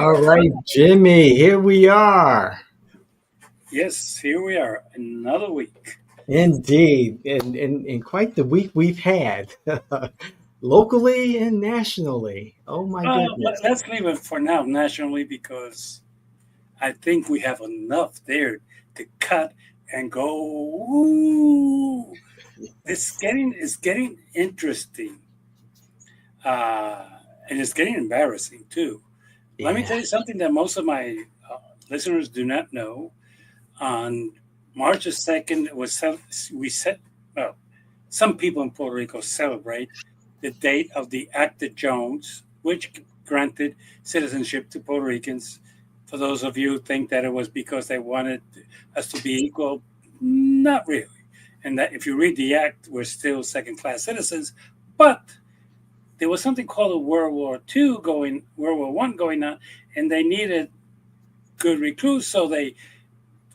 All right, Jimmy, here we are. Yes, here we are, another week. Indeed. And quite the week we've had, locally and nationally. Oh, my goodness. Let's leave it for now nationally because I think we have enough there to cut and go. Ooh, it's getting interesting, uh, and it's getting embarrassing too. Let me Yeah. tell you something that most of my listeners do not know. On March the 2nd, we set well, some people in Puerto Rico celebrate the date of the Act of Jones, which granted citizenship to Puerto Ricans. For those of you who think that it was because they wanted us to be equal, not really. And that if you read the act, we're still second class citizens. But there was something called a World War One going on, and they needed good recruits, so they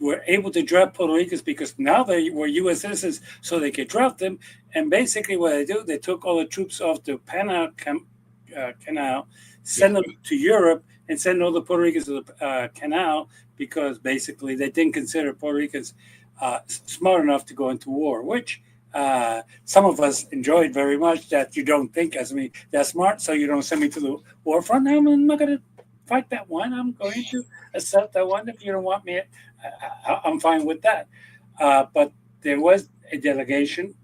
were able to draft Puerto Ricans because now they were U.S. citizens, so they could draft them. And basically, what they do, they took all the troops off the Canal, Yeah. send them to Europe, and send all the Puerto Ricans to the Canal because basically they didn't consider Puerto Ricans smart enough to go into war, which some of us enjoyed very much. That you don't think as me that smart, so you don't send me to the war front. I'm not going to fight that one. I'm going to accept that one. If you don't want me, I'm fine with that. But there was a delegation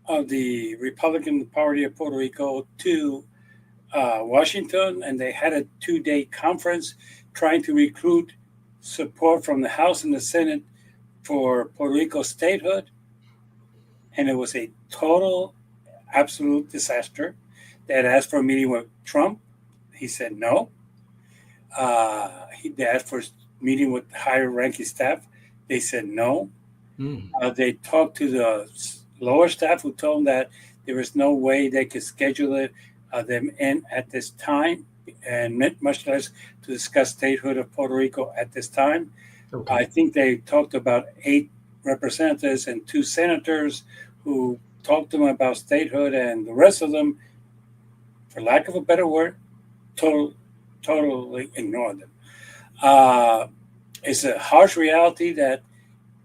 of the Republican Party of Puerto Rico to Washington, and they had a 2-day conference trying to recruit support from the House and the Senate for Puerto Rico statehood. And it was a total, absolute disaster. They had asked for a meeting with Trump. He said no. They asked for a meeting with higher ranking staff. They said no. Mm. They talked to the lower staff who told them that there was no way they could schedule them in at this time, and much less to discuss statehood of Puerto Rico at this time. I Okay. think they talked about 8 representatives and 2 senators who talked to them about statehood, and the rest of them, for lack of a better word, total, totally ignored them. Uh, it's a harsh reality that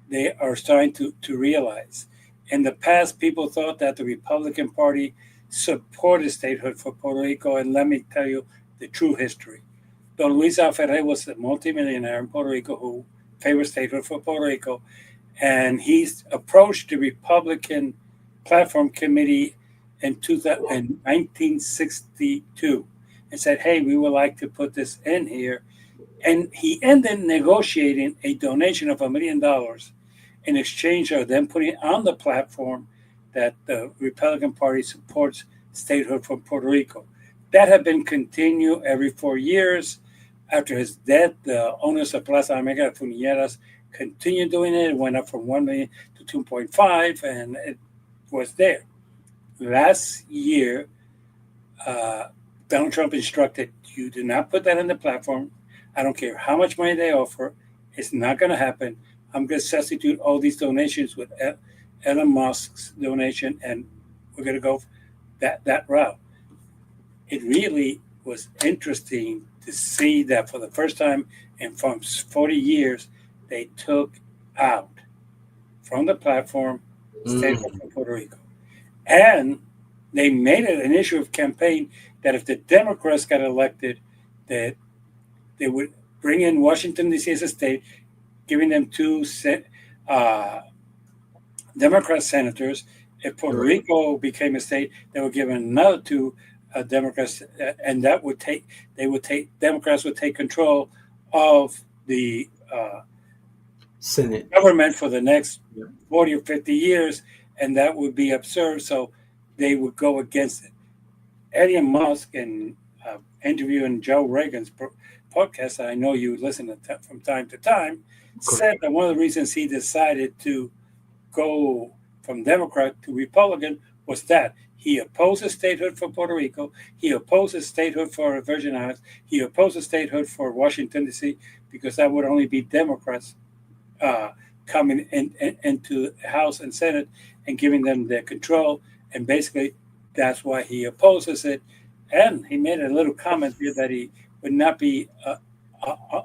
they are starting to realize. In the past, people thought that the Republican Party supported statehood for Puerto Rico, and let me tell you the true history. Don Luis Alferre was a multimillionaire in Puerto Rico who favored statehood for Puerto Rico, and he's approached the Republican Platform Committee in 1962 and said, "Hey, we would like to put this in here." And he ended negotiating a donation of $1 million in exchange of them putting on the platform that the Republican Party supports statehood for Puerto Rico. That had been continued every 4 years. After his death, the owners of Plaza América de Funileras continued doing it. It went up from 1 million to 2.5, and it was there. Last year, uh, Donald Trump instructed you do not put that on the platform. I don't care how much money they offer. It's not going to happen. I'm going to substitute all these donations with Elon Musk's donation, and we're going to go that route. It really was interesting to see that for the first time in from 40 years, they took out from the platform state Mm. of Puerto Rico. And they made it an issue of campaign that if the Democrats got elected, that they would bring in Washington D.C. as a state, giving them uh, Democrat senators. If Puerto Right. Rico became a state, they would give another 2 Democrats, and that would take Democrats would take control of the Senate. government for the next Yeah. 40 or 50 years, and that would be absurd. So they would go against it. Elon Musk, in interviewing Joe Reagan's podcast, that I know you listen to from time to time, said Correct. that one of the reasons he decided to go from Democrat to Republican was that he opposes statehood for Puerto Rico, he opposes statehood for Virgin Islands, he opposes statehood for Washington D.C. because that would only be Democrats uh, coming into the House and Senate and giving them their control. And basically, that's why he opposes it. And he made a little comment here that he would not be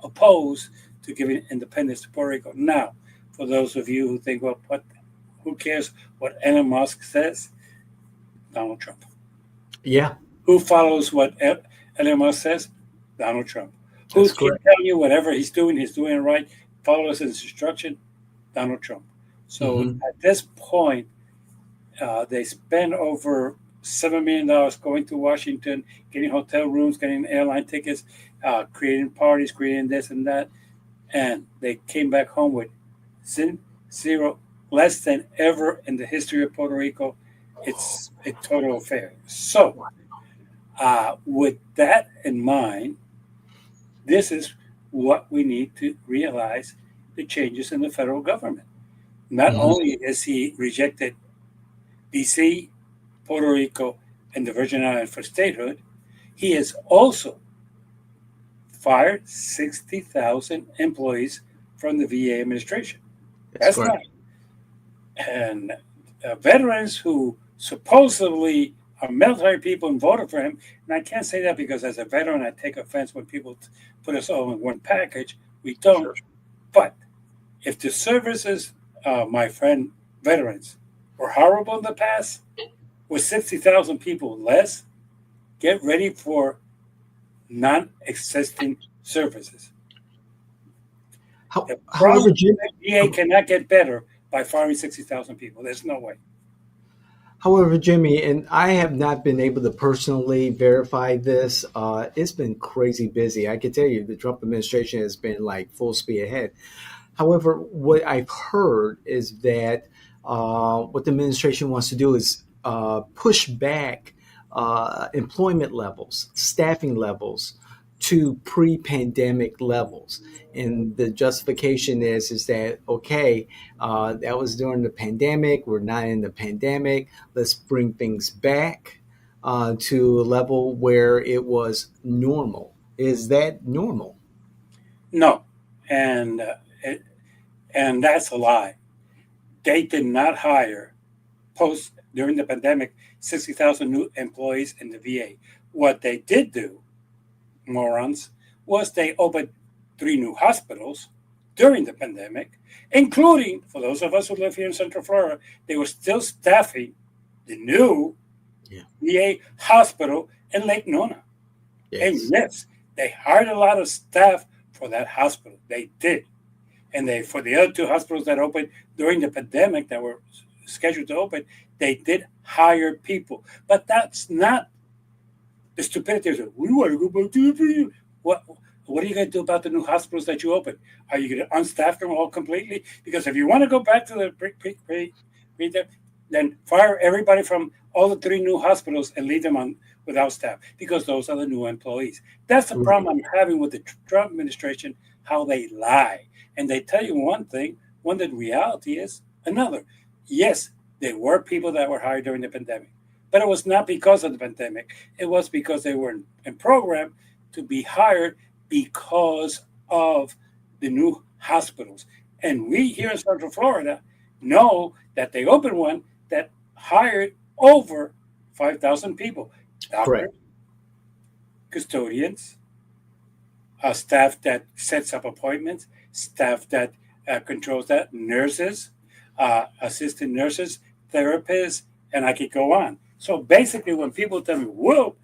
opposed to giving independence to Puerto Rico. Now, for those of you who think, well, who cares what Elon Musk says? Donald Trump. Yeah, Who follows what Elon Musk says? Donald Trump. Who that's keep correct. telling you whatever he's doing it right, follows his instruction? Donald Trump. So Hmm. at this point, they spend over $7 million going to Washington, getting hotel rooms, getting airline tickets, creating parties, creating this and that, and they came back home with zero, less than ever in the history of Puerto Rico. It's a total failure. So, with that in mind, this is what we need to realize: the changes in the federal government. Not Hmm. only is he rejected DC, Puerto Rico, and the Virgin Islands for statehood, he has also fired 60,000 employees from the VA administration. That's That's correct. not. And veterans who supposedly are military people and voted for him, and I can't say that because as a veteran, I take offense when people put us all in one package. We don't. Sure. But if the services, my friend, veterans, were horrible in the past, with 60,000 people less, get ready for non existing services. The However, problem is Jim, that VA cannot get better by firing 60,000 people. There's no way. However, Jimmy, and I have not been able to personally verify this. It's been crazy busy. I can tell you the Trump administration has been like full speed ahead. However, what I've heard is that what the administration wants to do is push back employment levels, staffing levels to pre-pandemic levels. And the justification is that okay, that was during the pandemic. We're not in the pandemic. Let's bring things back to a level where it was normal. Is that normal? No. And, and that's a lie. They did not hire post during the pandemic 60,000 new employees in the VA. What they did do, morons, was they opened 3 new hospitals during the pandemic, including, for those of us who live here in Central Florida, they were still staffing the new Yeah. VA hospital in Lake Nona. And Yes. yes, they hired a lot of staff for that hospital. They did. And they, for the other 2 hospitals that opened during the pandemic that were scheduled to open, they did hire people. But that's not the stupidity. Is we want to go back to the what are you going to do about the new hospitals that you open? Are you going to unstaff them all completely? Because if you want to go back to the then fire everybody from all the 3 new hospitals and leave them on without staff because those are the new employees. That's the Right. problem I'm having with the Trump administration, how they lie. And they tell you one thing, when the reality is another. Yes, there were people that were hired during the pandemic, but it was not because of the pandemic. It was because they were in program to be hired because of the new hospitals. And we here in Central Florida know that they opened one that hired over 5,000 people: Correct. doctors, custodians, staff that sets up appointments, staff that controls that, nurses, assistant nurses, therapists, and I could go on. So basically, when people tell me, "Whoa,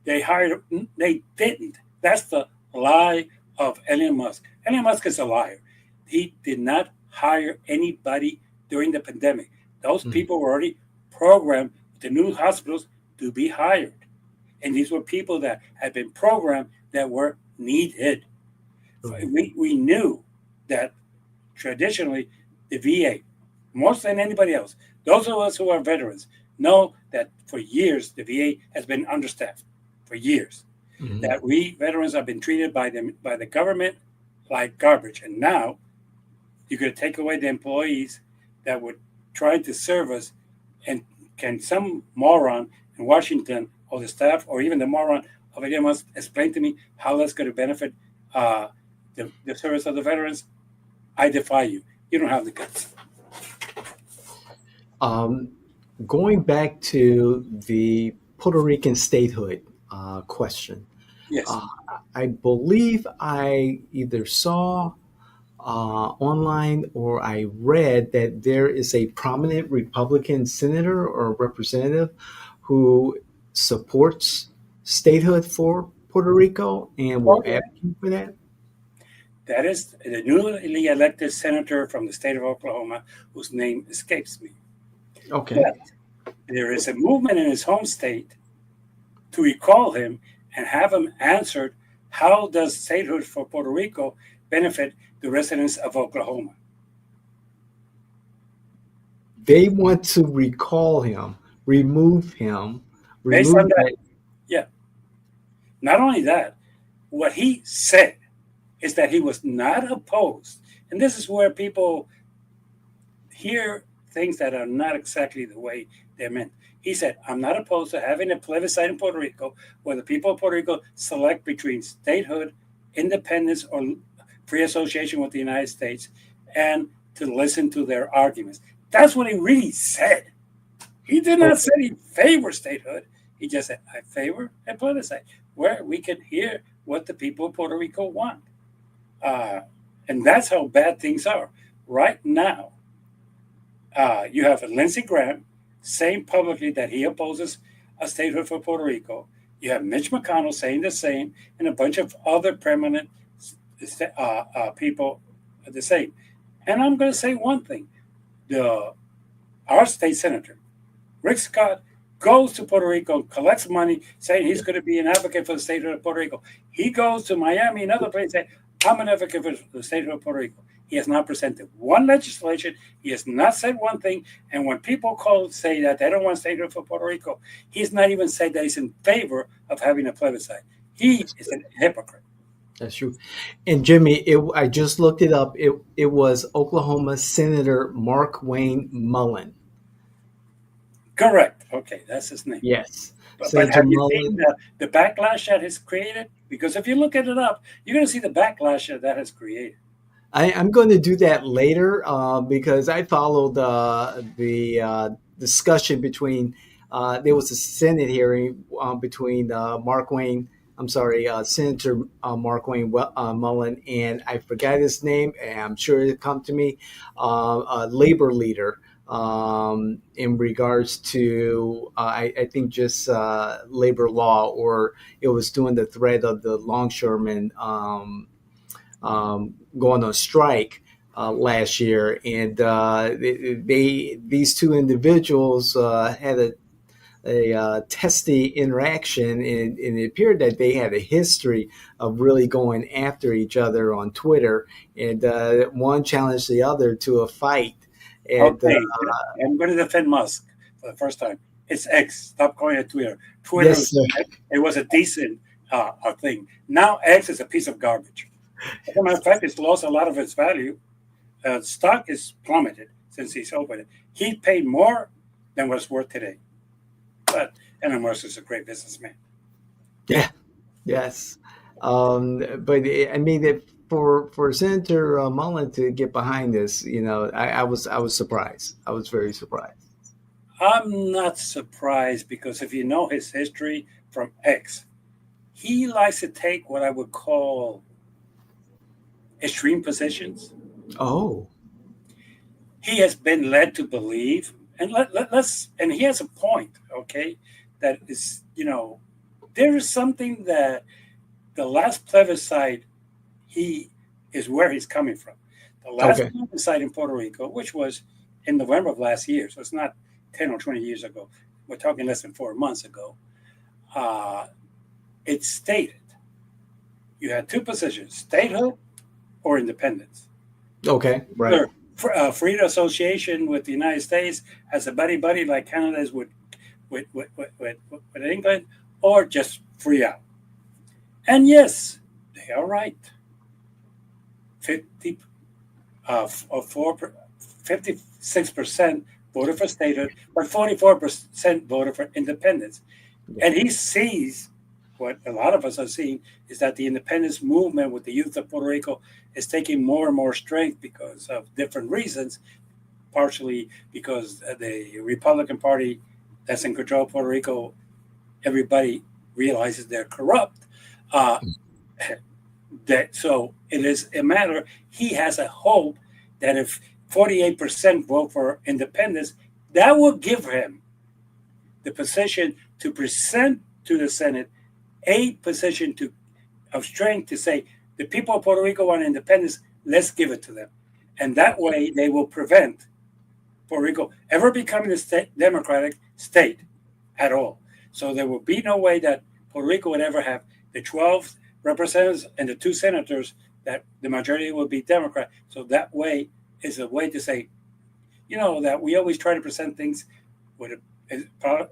they hired," they didn't. That's the lie of Elon Musk. Elon Musk is a liar. He did not hire anybody during the pandemic. Those Mhm. people were already programmed with the new hospitals to be hired. And these were people that had been programmed that were needed. Right. We knew that traditionally the VA, more than anybody else, those of us who are veterans know that for years the VA has been understaffed. For years, Mhm. that we veterans have been treated by the government like garbage, and now you're going to take away the employees that were trying to serve us, and can some moron in Washington or the staff or even the moron of ADM must explain to me how that's going to benefit uh, the service of the veterans? I defy you. You don't have the guts. Um, Going back to the Puerto Rican statehood question, Yes. uh, I believe I either saw online or I read that there is a prominent Republican senator or representative who supports statehood for Puerto Rico and Oh, will yeah. advocate for that. That is the newly elected senator from the state of Oklahoma, whose name escapes me. Okay. But there is a movement in his home state to recall him and have him answered, how does statehood for Puerto Rico benefit the residents of Oklahoma? They want to recall him, remove him, Based on remove that, that. yeah. Not only that, what he said is that he was not opposed. And this is where people hear things that are not exactly the way they're meant. He said, I'm not opposed to having a plebiscite in Puerto Rico where the people of Puerto Rico select between statehood, independence, or free association with the United States, and to listen to their arguments. That's what he really said. He did not say Okay. he favors statehood. He just said, I favor a plebiscite where we can hear what the people of Puerto Rico want. Uh, and that's how bad things are. Right now, you have Lindsey Graham saying publicly that he opposes a statehood for Puerto Rico. You have Mitch McConnell saying the same, and a bunch of other prominent people the same. And I'm going to say one thing: the our state senator Rick Scott goes to Puerto Rico, collects money, saying he's Yeah. going to be an advocate for the statehood of Puerto Rico. He goes to Miami and other places, saying, I'm an advocate for the statehood of Puerto Rico. He has not presented one legislation. He has not said one thing. And when people call say that they don't want statehood for Puerto Rico, he's not even said that he's in favor of having a plebiscite. He That's is true. a hypocrite. That's true. And Jimmy, I just looked it up. It was Oklahoma Senator Mark Wayne Mullen. Correct. Okay, that's his name. Yes, But Senator have you seen Mullen. the backlash that has created? Because if you look at it up, you're going to see the backlash that has created. I'm going to do that later because I followed the discussion between. There was a Senate hearing between Mark Wayne. I'm sorry, Senator Mark Wayne Mullen, and I forgot his name. And I'm sure it'll come to me. A labor leader in regards to, I think, just labor law, or it was doing the threat of the longshoremen. Going on strike last year, and these two individuals had a testy interaction, and it appeared that they had a history of really going after each other on Twitter, and one challenged the other to a fight, and Okay, I'm going to defend Musk for the first time. It's X. Stop calling it Twitter. Twitter, yes, sir. it was a decent thing. Now X is a piece of garbage. As a matter of fact, it's lost a lot of its value. Stock is plummeted since he's opened it. He paid more than what it's worth today. But Elon Musk is a great businessman. Yeah, yes, but I mean, for Senator Mullen to get behind this, I was surprised. I was very surprised. I'm not surprised because if you know his history from X, he likes to take what I would call extreme positions. Oh, He has been led to believe, and let's, and he has a point, okay, that is, there is something that the last plebiscite, he is where he's coming from. The last okay, plebiscite in Puerto Rico, which was in November of last year, so it's not 10 or 20 years ago, we're talking less than 4 months ago, uh, it stated you had two positions, statehood or independence. okay, right. Either free association with the United States as a buddy buddy like Canada is with England, or just free out. And yes, they are right. 50 4 56% voted for statehood, but 44% voted for independence. Yeah. And he sees what a lot of us are seeing is that the independence movement with the youth of Puerto Rico is taking more and more strength because of different reasons, partially because the Republican Party that's in control of Puerto Rico, everybody realizes they're corrupt. Uh, So it is a matter. He has a hope that if 48% vote for independence, that will give him the position to present to the Senate a position of strength to say the people of Puerto Rico want independence. Let's give it to them, and that way they will prevent Puerto Rico ever becoming a democratic state at all. So there will be no way that Puerto Rico would ever have the 12 representatives and the two senators that the majority will be Democrat. So that way is a way to say, that we always try to present things with,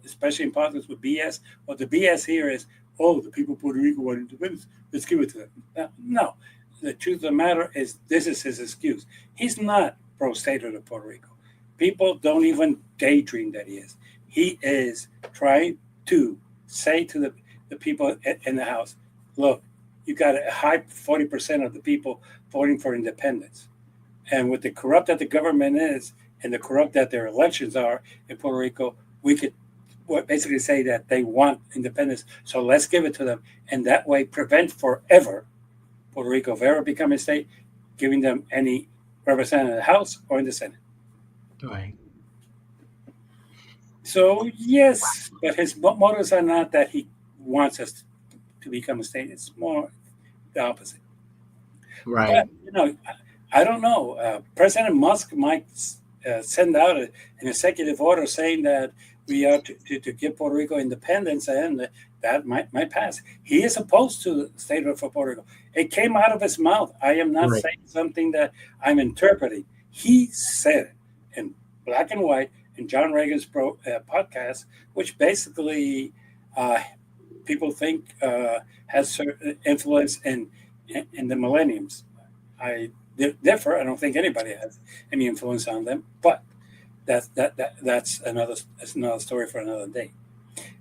especially in politics, with BS. What the BS here is, oh, the people of Puerto Rico want independence. Let's give it to them. No, the truth of the matter is this is his excuse. He's not pro statehood of Puerto Rico. People don't even daydream that he is. He is trying to say to the people in the House, look, you got a high 40% of the people voting for independence. And with the corrupt that the government is and the corrupt that their elections are in Puerto Rico, we could basically say that they want independence. So let's give it to them. And that way prevent forever Puerto Rico from ever becoming a state, giving them any representative in the House or in the Senate. Right. So yes, but his motives are not that he wants us to become a state. It's more the opposite. Right. But I don't know. President Musk might send out an executive order saying that we are to give Puerto Rico independence, and that might pass. He is opposed to the statehood for Puerto Rico. It came out of his mouth. I am not Right. saying something that I'm interpreting. He said it in black and white in John Reagan's podcast, which basically people think has certain influence in the millenniums. I differ. I don't think anybody has any influence on them, but that's another story for another day.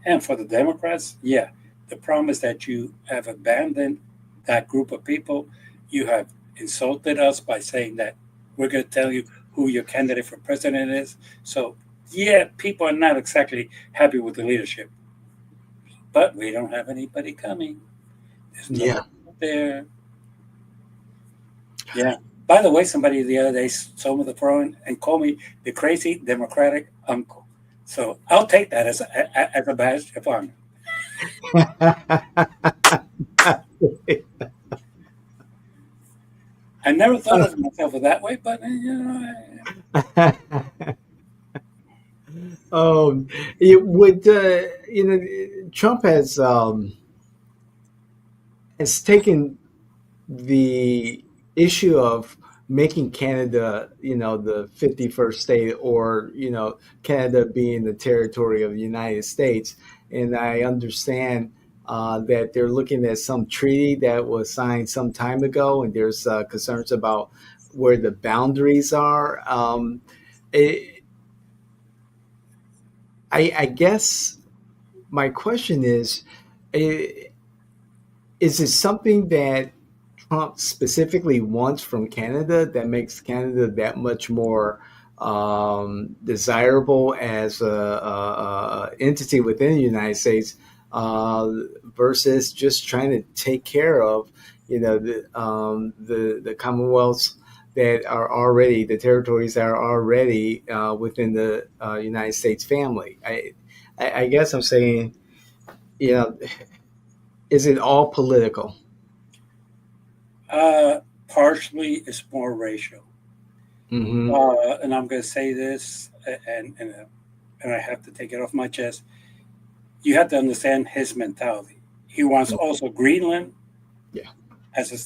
And for the Democrats, yeah, the problem is that you have abandoned that group of people. You have insulted us by saying that we're going to tell you who your candidate for president is. So yeah, people are not exactly happy with the leadership, but we don't have anybody coming. There's Yeah. nobody out there. Yeah. By the way, somebody the other day told me the phone and called me the crazy Democratic uncle. So I'll take that as a badge of honor. I never thought of myself that way, but It would, Trump has taken the issue of making Canada, the 51st state, or, Canada being the territory of the United States. And I understand that they're looking at some treaty that was signed some time ago, and there's concerns about where the boundaries are. It, I guess my question i- is it something that Trump specifically wants from Canada that makes Canada that much more desirable as a entity within the United States uh, versus just trying to take care of the commonwealths that are already the territories that are already within the United States family. I guess I'm saying, you know, is it all political? partially it's more racial. Hmm. And I'm going to say this, and I have to take it off my chest. You have to understand his mentality. He wants also Greenland Yeah. as a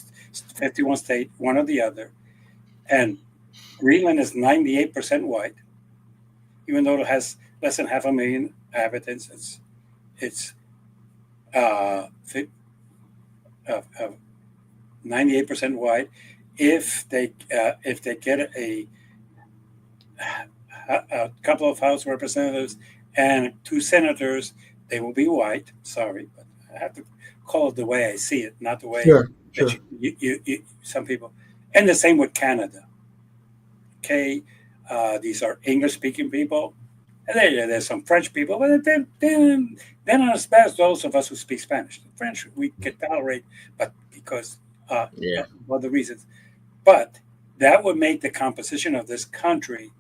51 state, one or the other. And Greenland is 98% white, even though it has less than half a million inhabitants. It's uh, 98% white. If they get a couple of House representatives and two senators, they will be white. Sorry, but I have to call it the way I see it, not the way Sure. that Sure. some people. And the same with Canada. Okay, these are English-speaking people. And there's some French people, but they're not as bad as those of us who speak Spanish. The French we can tolerate, but because Yeah. of other reasons. But that would make the composition of this country,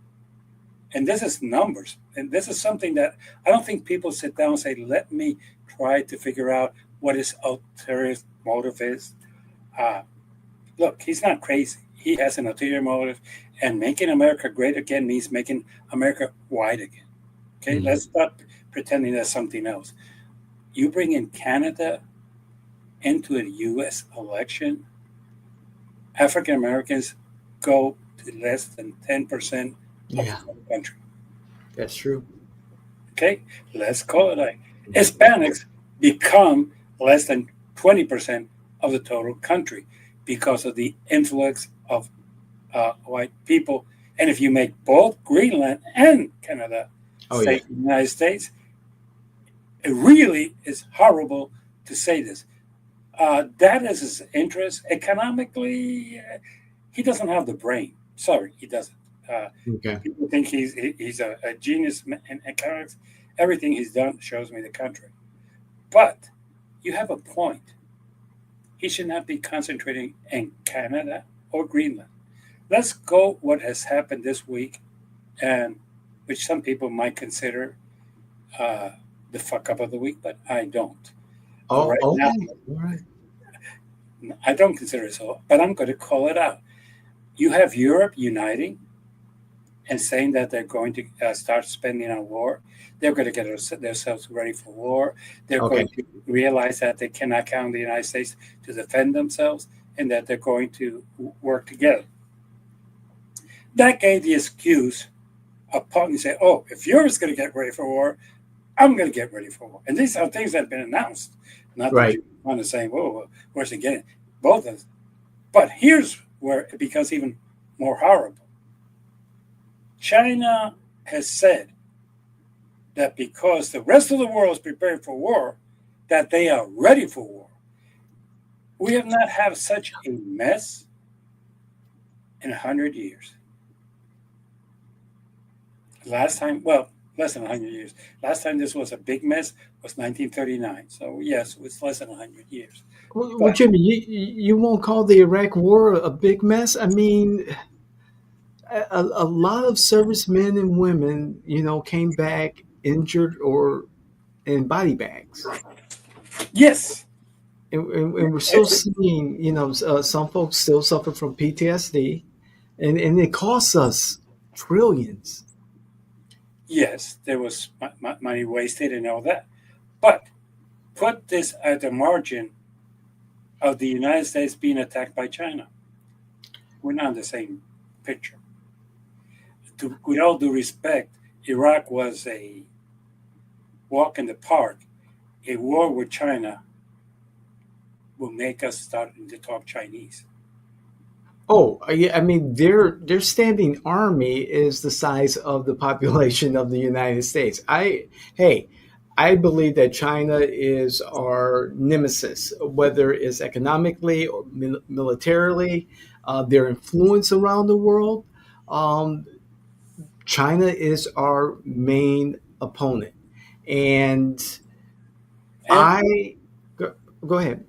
and this is numbers, and this is something that I don't think people sit down and say, let me try to figure out what his ulterior motive is. Uh, Look, he's not crazy. He has an ulterior motive, and making America great again means making America wide again. Okay, Mhm. let's stop pretending that's something else. You bring in Canada into a U.S. election, African Americans go to less than 10% of the Yeah, total country. that's true. Okay, let's call it like Hispanics become less than 20% of the total country because of the influx of white people. And if you make both Greenland and Canada Oh yeah. say United States, it really is horrible to say this. That is his interest. Economically, he doesn't have the brain. Sorry, he doesn't. Uh, Okay. People think he's a genius in economics. Everything he's done shows me the contrary. But you have a point. He should not be concentrating in Canada or Greenland. Let's go what has happened this week, and which some people might consider uh, the fuck up of the week, but I don't. Oh, Right now, okay. All right. I don't consider it so, but I'm going to call it out. You have Europe uniting and saying that they're going to start spending on war. They're going to get themselves ready for war. They're Okay. going to realize that they cannot count on the United States to defend themselves and that they're going to work together. That gave the excuse of Putin say, oh, if Europe's going to get ready for war, I'm going to get ready for war. And these are things that have been announced. Not that Right. you want to say, whoa, where's it getting? Both of them. But here's where it becomes even more horrible. China has said that because the rest of the world is prepared for war, that they are ready for war. We have not had such a mess in 100 years. Last time, well, less than 100 years. Last time this was a big mess was 1939. So yes, it's less than 100 years. Well, But Jimmy, you won't call the Iraq War a big mess? I mean, a lot of servicemen and women, came back injured or in body bags. yes, And we're still seeing, some folks still suffer from PTSD, and it costs us trillions. yes, there was money wasted and all that. But put this at the margin of the United States being attacked by China. We're not in the same picture. With all due respect, Iraq was a walk in the park. A war with China will make us start to talk Chinese. Oh, yeah, I mean, their standing army is the size of the population of the United States. Hey, I believe that China is our nemesis, whether it's economically or militarily, their influence around the world. Um, China is our main opponent, and And, I go, go ahead.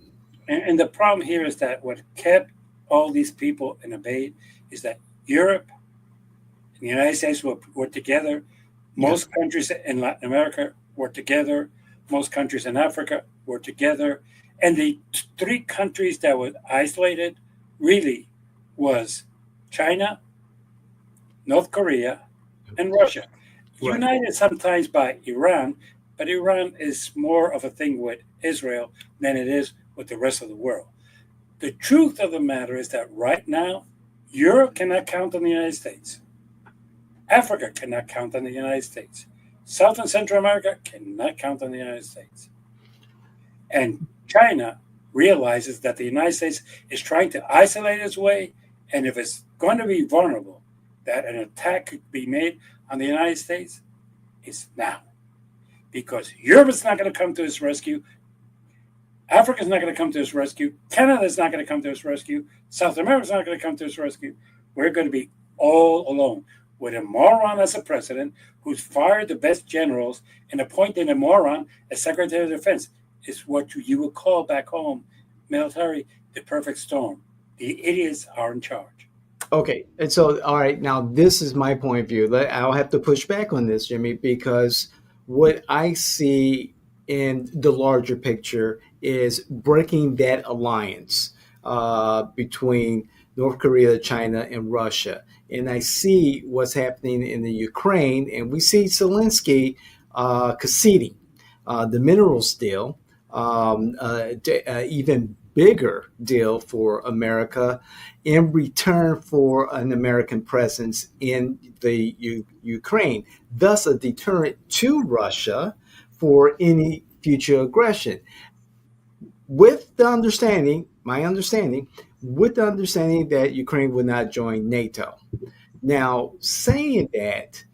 and the problem here is that what kept all these people in debate is that Europe and the United States were together. Yeah. Most countries in Latin America were together. Most countries in Africa were together. And the three countries that were isolated really was China, North Korea, and Russia. Right. United sometimes by Iran, but Iran is more of a thing with Israel than it is with the rest of the world. The truth of the matter is that right now, Europe cannot count on the United States. Africa cannot count on the United States. South and Central America cannot count on the United States. And China realizes that the United States is trying to isolate its way, and if it's going to be vulnerable, that an attack could be made on the United States, it's now. Because Europe is not going to come to its rescue, Africa is not going to come to its rescue, Canada is not going to come to its rescue, South America is not going to come to its rescue. We're going to be all alone with a moron as a president who's fired the best generals and appointed a moron as Secretary of Defense. Is what you would call back home military the perfect storm. The idiots are in charge. Okay, and so all right, now this is my point of view. I'll have to push back on this, Jimmy, because what I see in the larger picture is breaking that alliance between North Korea, China, and Russia. And I see what's happening in the Ukraine, and we see Zelensky conceding the minerals deal, even bigger deal for America in return for an American presence in the Ukraine, thus a deterrent to Russia for any future aggression. With the understanding, my understanding, with the understanding that Ukraine would not join NATO. Now, saying that,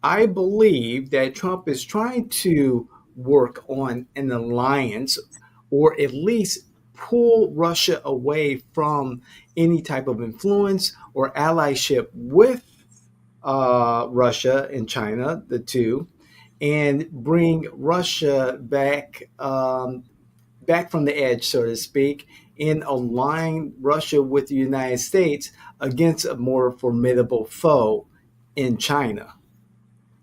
I believe that Trump is trying to work on an alliance or at least pull Russia away from any type of influence or allyship with Russia and China, the two, and bring Russia back from the edge, so to speak, and align Russia with the United States against a more formidable foe in China,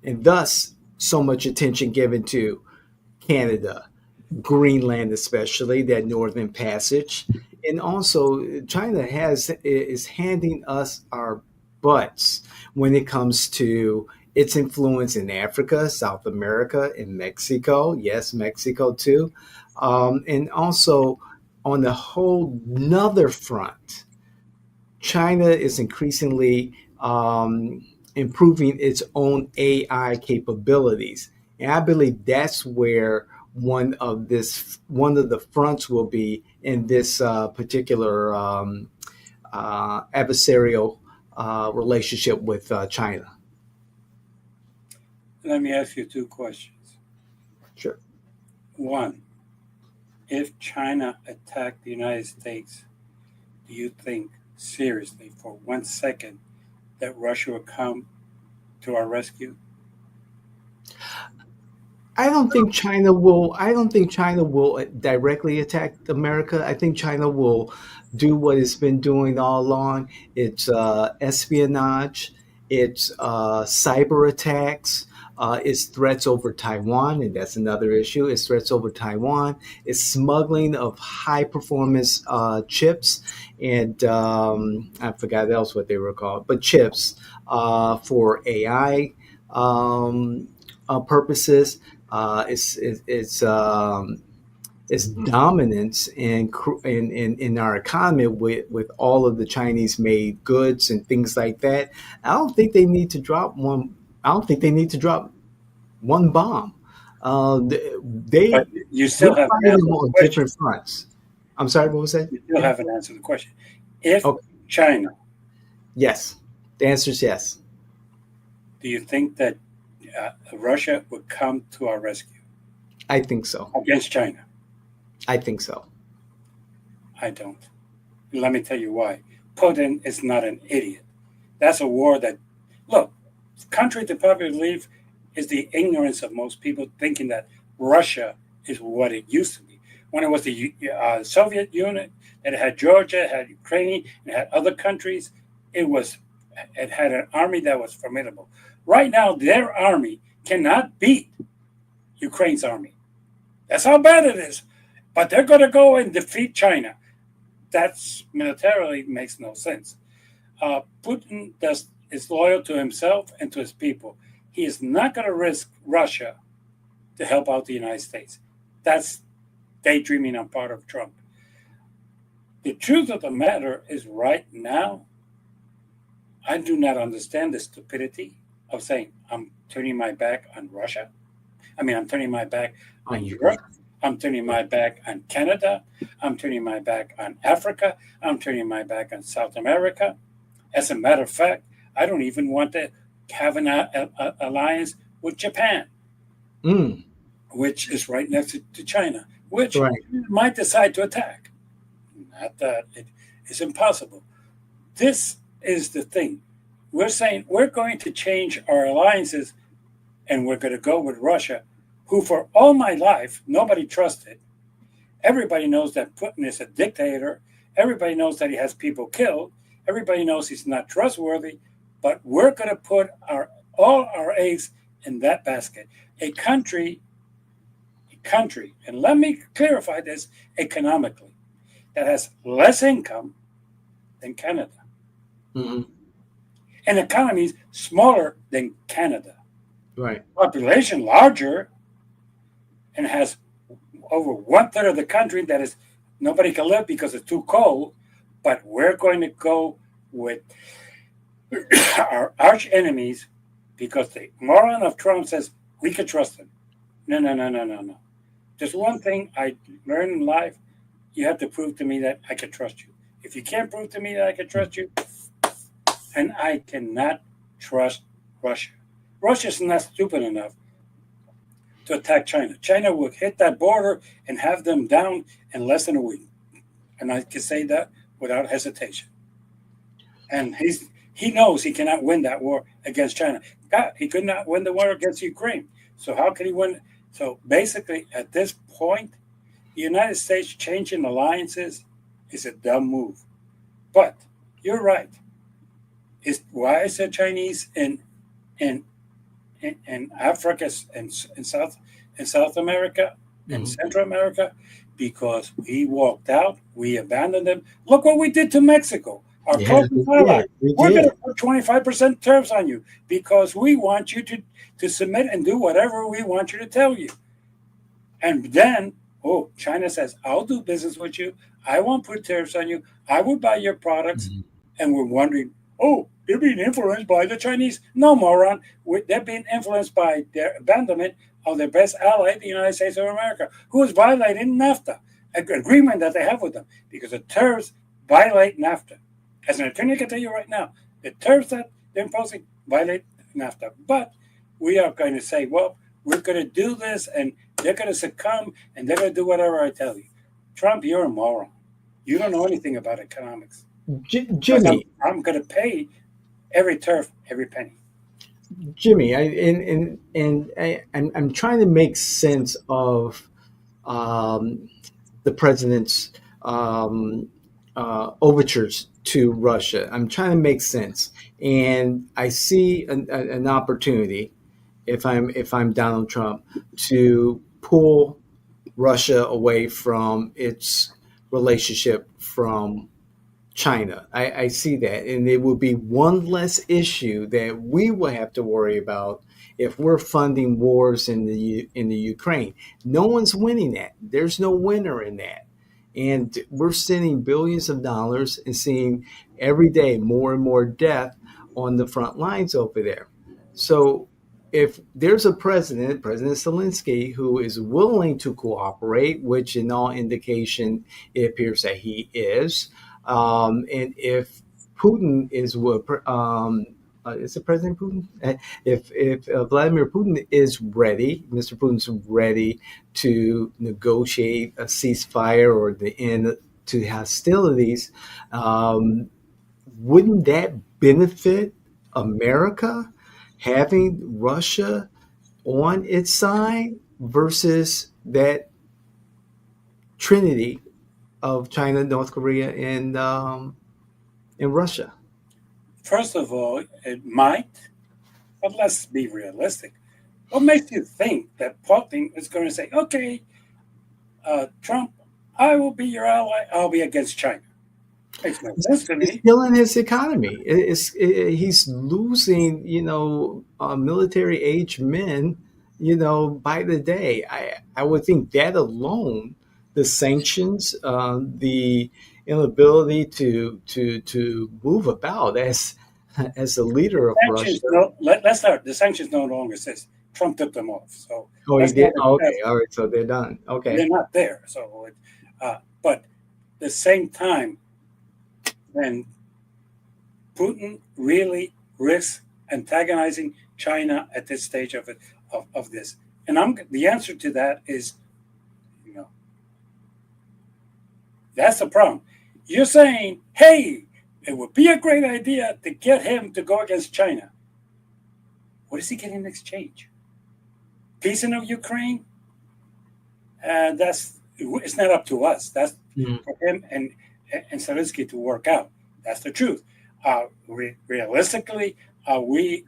and thus so much attention given to Canada, Greenland, especially that northern passage, and also China has is handing us our butts when it comes to its influence in Africa, South America, and Mexico. Yes, Mexico too, and also on the whole another front China is increasingly improving its own AI capabilities, and I believe that's where one of the fronts will be in this particular adversarial relationship with China. Let me ask you two questions. Sure. One, if China attacked the United States, do you think seriously for 1 second that Russia would come to our rescue? I don't think China will. I don't think China will directly attack America. I think China will do what it's been doing all along. It's espionage. It's cyber attacks. It's threats over Taiwan, and that's another issue. It's threats over Taiwan. It's smuggling of high performance chips, and I forgot else what they were called, but chips for AI purposes. Its dominance in our economy with all of the Chinese made goods and things like that. I don't think they need to drop one. I don't think they need to drop one bomb. But They you we're still haven't fighting answered the on question. different fronts. I'm sorry, what was that? You still haven't answered the question. If Okay, China, yes. The answer is yes. do you think that Russia would come to our rescue I think so. against China? I think so. I don't. Let me tell you why. Putin is not an idiot. That's a war that, look, contrary to popular belief, is the ignorance of most people thinking that Russia is what it used to be. When it was the Soviet Union, it had Georgia, it had Ukraine, it had other countries. It was, it had an army that was formidable. Right now, their army cannot beat Ukraine's army. That's how bad it is. But they're going to go and defeat China. That's militarily makes no sense. Putin is loyal to himself and to his people. He is not going to risk Russia to help out the United States. That's daydreaming on part of Trump. The truth of the matter is, right now, I do not understand the stupidity of saying I'm turning my back on Russia. I mean, I'm turning my back on Um, Europe. I'm turning my back on Canada. I'm turning my back on Africa. I'm turning my back on South America. As a matter of fact, I don't even want to have an alliance with Japan, mm, which is right next to China, which right. might decide to attack. Not that it is impossible. This is the thing. We're saying we're going to change our alliances and we're going to go with Russia, who for all my life nobody trusted. Everybody knows that Putin is a dictator Everybody knows that he has people killed. Everybody knows he's not trustworthy. But we're going to put all our eggs in that basket. A country, and let me clarify this economically, that has less income than Canada, Hmm. and economies smaller than Canada, Right. population larger, and has over one third of the country that is nobody can live because it's too cold. But we're going to go with our arch enemies because the moron of Trump says we can trust them. No, no, no, no, no, no. There's one thing I learned in life: you have to prove to me that I can trust you. If you can't prove to me that I can trust you, and I cannot trust Russia. Russia's not stupid enough to attack China. China would hit that border and have them down in less than a week. And I can say that without hesitation. And he knows he cannot win that war against China. God, he could not win the war against Ukraine. So how can he win? So basically, at this point, the United States changing alliances is a dumb move. But you're right. Is why is the Chinese in in Africa and South America and Hmm. Central America? Because we walked out, we abandoned them. Look what we did to Mexico, our Yeah, closest we ally. did. We We're going did. to put 25% tariffs on you because we want you to submit and do whatever we want you to tell you. And then, oh, China says, I'll do business with you. I won't put tariffs on you. I will buy your products. Mhm. And we're wondering, oh, they're being influenced by the Chinese. No, moron. They're being influenced by their abandonment of their best ally, the United States of America, who is violating NAFTA, an agreement that they have with them, because the tariffs violate NAFTA. As an attorney, I can tell you right now, the tariffs that they're imposing violate NAFTA. But we are going to say, well, we're going to do this, and they're going to succumb, and they're going to do whatever I tell you. Trump, you're a moron. You don't know anything about economics because Jimmy, I'm going to pay every turf, every penny. Jimmy, I'm trying to make sense of um, the president's um, overtures to Russia. I'm trying to make sense, and I see an opportunity if I'm Donald Trump to pull Russia away from its relationship from China. I see that, and it will be one less issue that we will have to worry about if we're funding wars in the Ukraine. No one's winning that. There's no winner in that, and we're sending billions of dollars and seeing every day more and more death on the front lines over there. So. If there's a President Zelensky, who is willing to cooperate, which in all indication it appears that he and if Putin is it President Putin? If Vladimir Putin is ready, Mr. Putin's ready to negotiate a ceasefire or the end to hostilities, um, wouldn't that benefit America having Russia on its side versus that trinity of China, North Korea, and Russia? First of all, it might, but let's be realistic. What makes you think that Putin is going to say, okay, Trump, I will be your ally, I'll be against China? Makes no sense to It's me. killing his economy. He's losing, military age men, by the day. I would think that alone, the sanctions, the inability to move about as the leader of Russia. Sanctions, no, let's start. The sanctions no longer exist. Trump took them off. So Oh, he let's not did. Oh, okay, expect, all right. So they're done. Okay. they're not there. But at the same time, then Putin really risks antagonizing China at this stage of this. And the answer to that is, you know, that's the problem. You're saying, hey, it would be a great idea to get him to go against China. What is he getting in exchange? Peace in Ukraine? That's it's not up to us. That's Mhm. for him. And and Zelensky to work out. That's the truth. Realistically, are we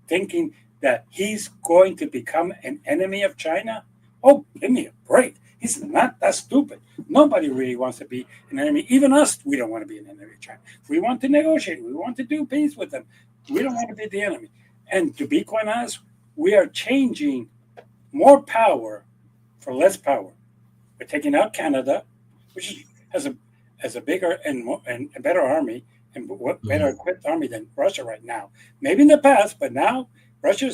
thinking that he's going to become an enemy of China? Oh, give me a break. He's not that stupid. Nobody really wants to be an enemy. Even us, we don't want to be an enemy of China. If we want to negotiate, we want to do peace with them. We don't want to be the enemy. And to be quite honest, we are changing more power for less power. We're taking out Canada, which has a bigger and a better army and better Mhm. equipped army than Russia right now. Maybe in the past, but now Russia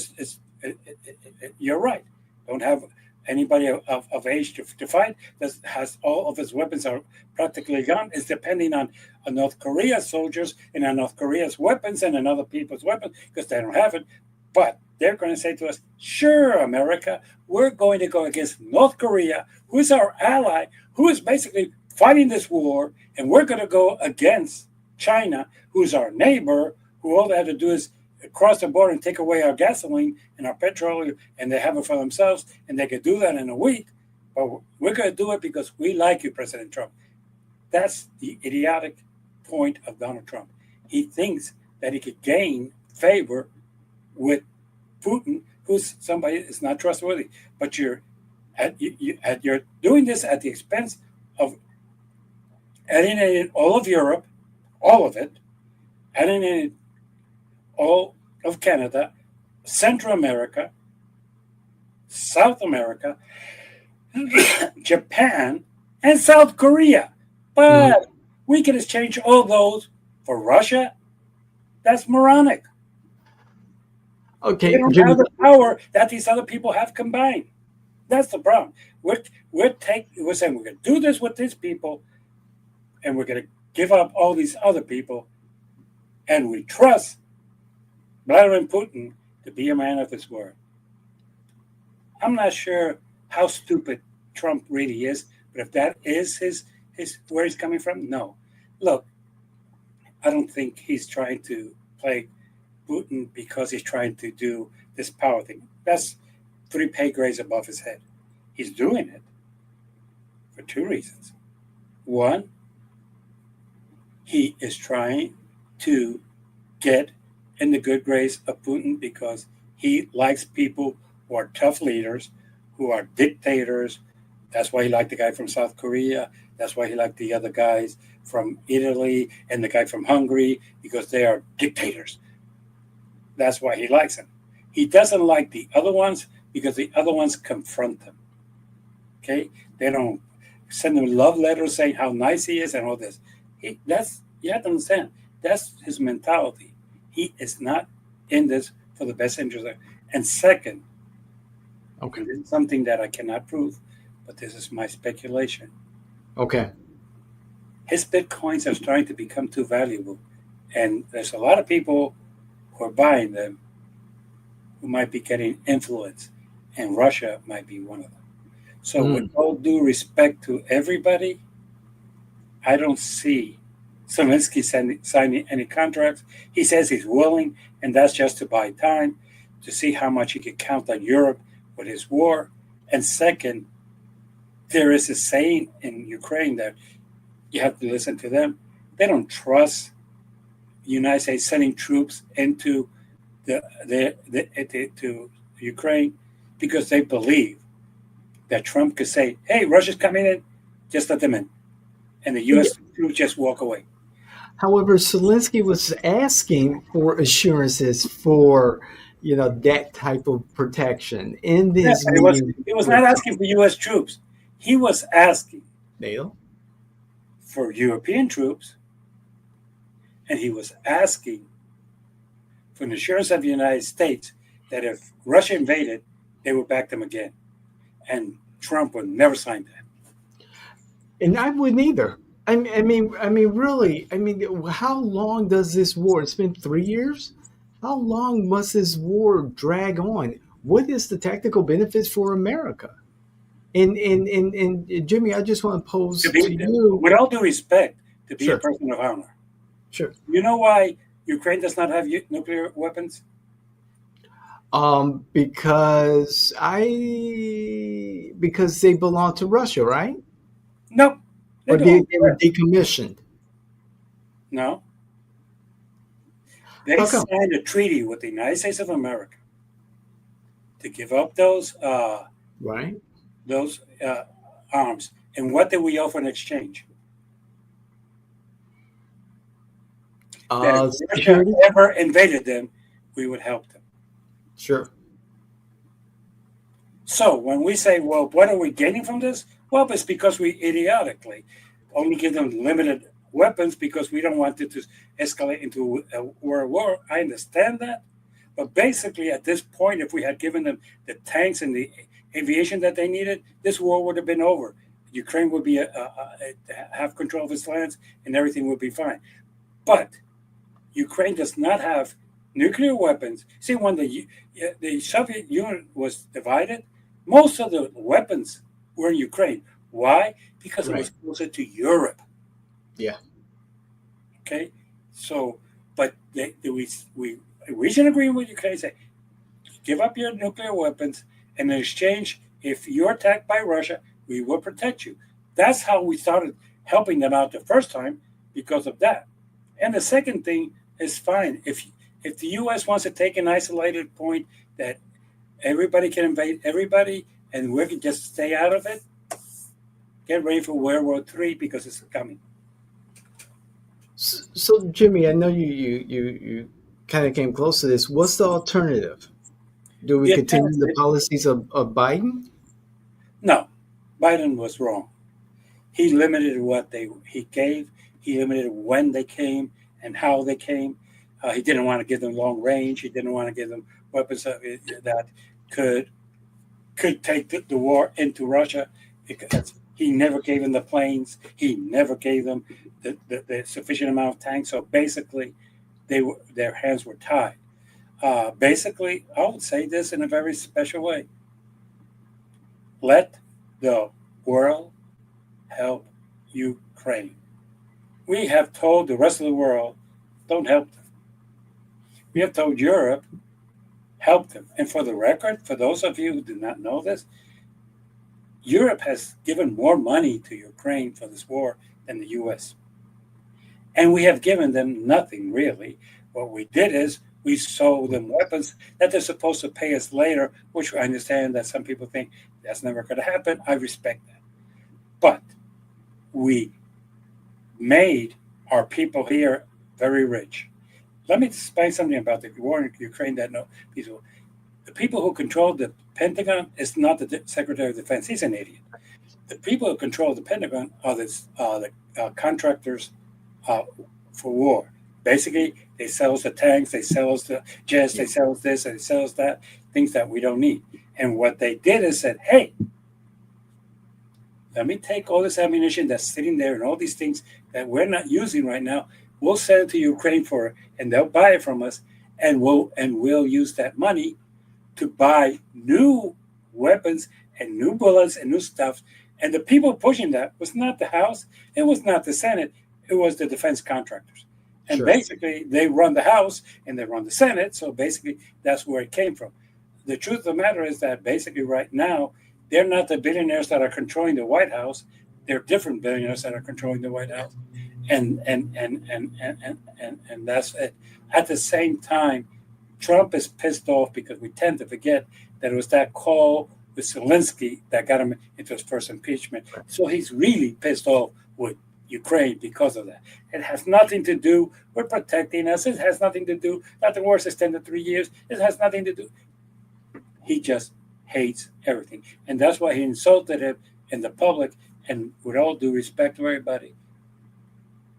you're right. Don't have anybody of age to fight. That has all of its weapons are practically gone. It's depending on North Korea's soldiers and on North Korea's weapons and on other people's weapons because they don't have it. But they're going to say to us, sure, America, we're going to go against North Korea, who is our ally, who is basically fighting this war, and we're going to go against China, who's our neighbor, who all they have to do is cross the border and take away our gasoline and our petrol, and they have it for themselves, and they could do that in a week. But we're going to do it because we like you, President Trump. That's the idiotic point of Donald Trump. He thinks that he could gain favor with Putin, who's somebody that's not trustworthy. But you're doing this at the expense of alienating all of Europe, all of it, alienating all of Canada, Central America, South America, Japan, and South Korea. Mhm. But we can exchange all those for Russia. That's moronic. They Okay, don't Jimmy. have the power that these other people have combined. That's the problem. We're saying we're going to do this with these people, and we're going to give up all these other people, and we trust Vladimir Putin to be a man of his word. I'm not sure how stupid Trump really is, but if that is his where he's coming from, no. Look, I don't think he's trying to play Putin because he's trying to do this power thing. That's three pay grades above his head. He's doing it for two reasons. One, he is trying to get in the good grace of Putin because he likes people who are tough leaders, who are dictators. That's why he liked the guy from South Korea. That's why he liked the other guys from Italy and the guy from Hungary because they are dictators. That's why he likes them. He doesn't like the other ones because the other ones confront him. Okay, they don't send him love letters saying how nice he is and all this. That's you have to understand. That's his mentality. He is not in this for the best interest. And second, Okay. and this is something that I cannot prove, but this is my speculation. Okay. His bitcoins are starting to become too valuable, and there's a lot of people who are buying them who might be getting influence, and Russia might be one of them. So, with Mm. all due respect to everybody, I don't see Zelensky signing any contracts. He says he's willing, and that's just to buy time to see how much he can count on Europe with his war. And second, there is a saying in Ukraine that you have to listen to them. They don't trust the United States sending troops into to Ukraine because they believe that Trump could say, "Hey, Russia's coming in, just let them in," and the Yeah. U.S. troops just walk away. However, Zelensky was asking for assurances for, that type of protection in Yeah, this but it was meeting it was with not asking for U.S. troops. He was asking NATO. for European troops, and he was asking for an assurance of the United States that if Russia invaded, they would back them again. And Trump would never sign that. And I wouldn't either. I mean, really. I mean, how long does this war? It's been 3 years. How long must this war drag on? What is the tactical benefits for America? And Jimmy, I just want to To pose be, to you. with all due respect, to be a Sure, person of honor, sure. you know why Ukraine does not have nuclear weapons? Because they belong to Russia, right? No, they Or belong to they were us. decommissioned. No, they How come? signed a treaty with the United States of America to give up Right? those arms. And what did we offer in exchange? That if Russia Security? ever invaded them, we would help them. Sure. So when we say, well, what are we gaining from this? Well, it's because we idiotically only give them limited weapons because we don't want it to escalate into a world war. I understand that. But basically, at this point, if we had given them the tanks and the aviation that they needed, this war would have been over. Ukraine would be have control of its lands, and everything would be fine. But Ukraine does not have nuclear weapons. See, when the Soviet Union was divided, most of the weapons were in Ukraine. Why? Because it was Right. closer to Europe. Yeah. Okay, so but we reach an agreement with Ukraine. Say, give up your nuclear weapons, and in exchange, if you're attacked by Russia, we will protect you. That's how we started helping them out the first time because of that. And the second thing is fine if the U.S. wants to take an isolated point that everybody can invade everybody and we can just stay out of it. Get ready for World War III because it's coming. So, Jimmy, I know you kind of came close to this. What's the alternative? Do we The continue the alternative, policies of Biden? no, Biden was wrong. He limited what he gave. He limited when they came and how they came. He didn't want to give them long range. He didn't want to give them weapons that could take the war into Russia because he never gave them the planes. He never gave them the sufficient amount of tanks. So basically, their hands were tied. Basically, I would say this in a very special way: let the world help Ukraine. We have told the rest of the world, don't help them. We have told Europe, help them. And for the record, for those of you who do not know this, Europe has given more money to Ukraine for this war than the US. And we have given them nothing really. What we did is we sold them weapons that they're supposed to pay us later, which I understand that some people think that's never going to happen. I respect that. But we made our people here very rich. Let me explain something about the war in Ukraine that no people. The people who control the Pentagon is not the Secretary of Defense. He's an idiot. The people who control the Pentagon are the contractors uh, for war. Basically, they sell us the tanks, they sell us the jets, Yeah. they sell us this, and they sell us that, things that we don't need. And what they did is said, hey, let me take all this ammunition that's sitting there and all these things that we're not using right now. We'll send it to Ukraine for it, and they'll buy it from us, and we'll use that money to buy new weapons and new bullets and new stuff. And the people pushing that was not the House, it was not the Senate, it was the defense contractors. And Sure. basically, they run the House and they run the Senate. So basically, that's where it came from. The truth of the matter is that basically, right now, they're not the billionaires that are controlling the White House. They're different billionaires that are controlling the White House. And that's it. At the same time, Trump is pissed off because we tend to forget that it was that call with Zelensky that got him into his first impeachment. So he's really pissed off with Ukraine because of that. It has nothing to do with protecting us. It has nothing to do, nothing worse extended 3 years. It has nothing to do. He just hates everything. And that's why he insulted him in the public. And with all due respect to everybody,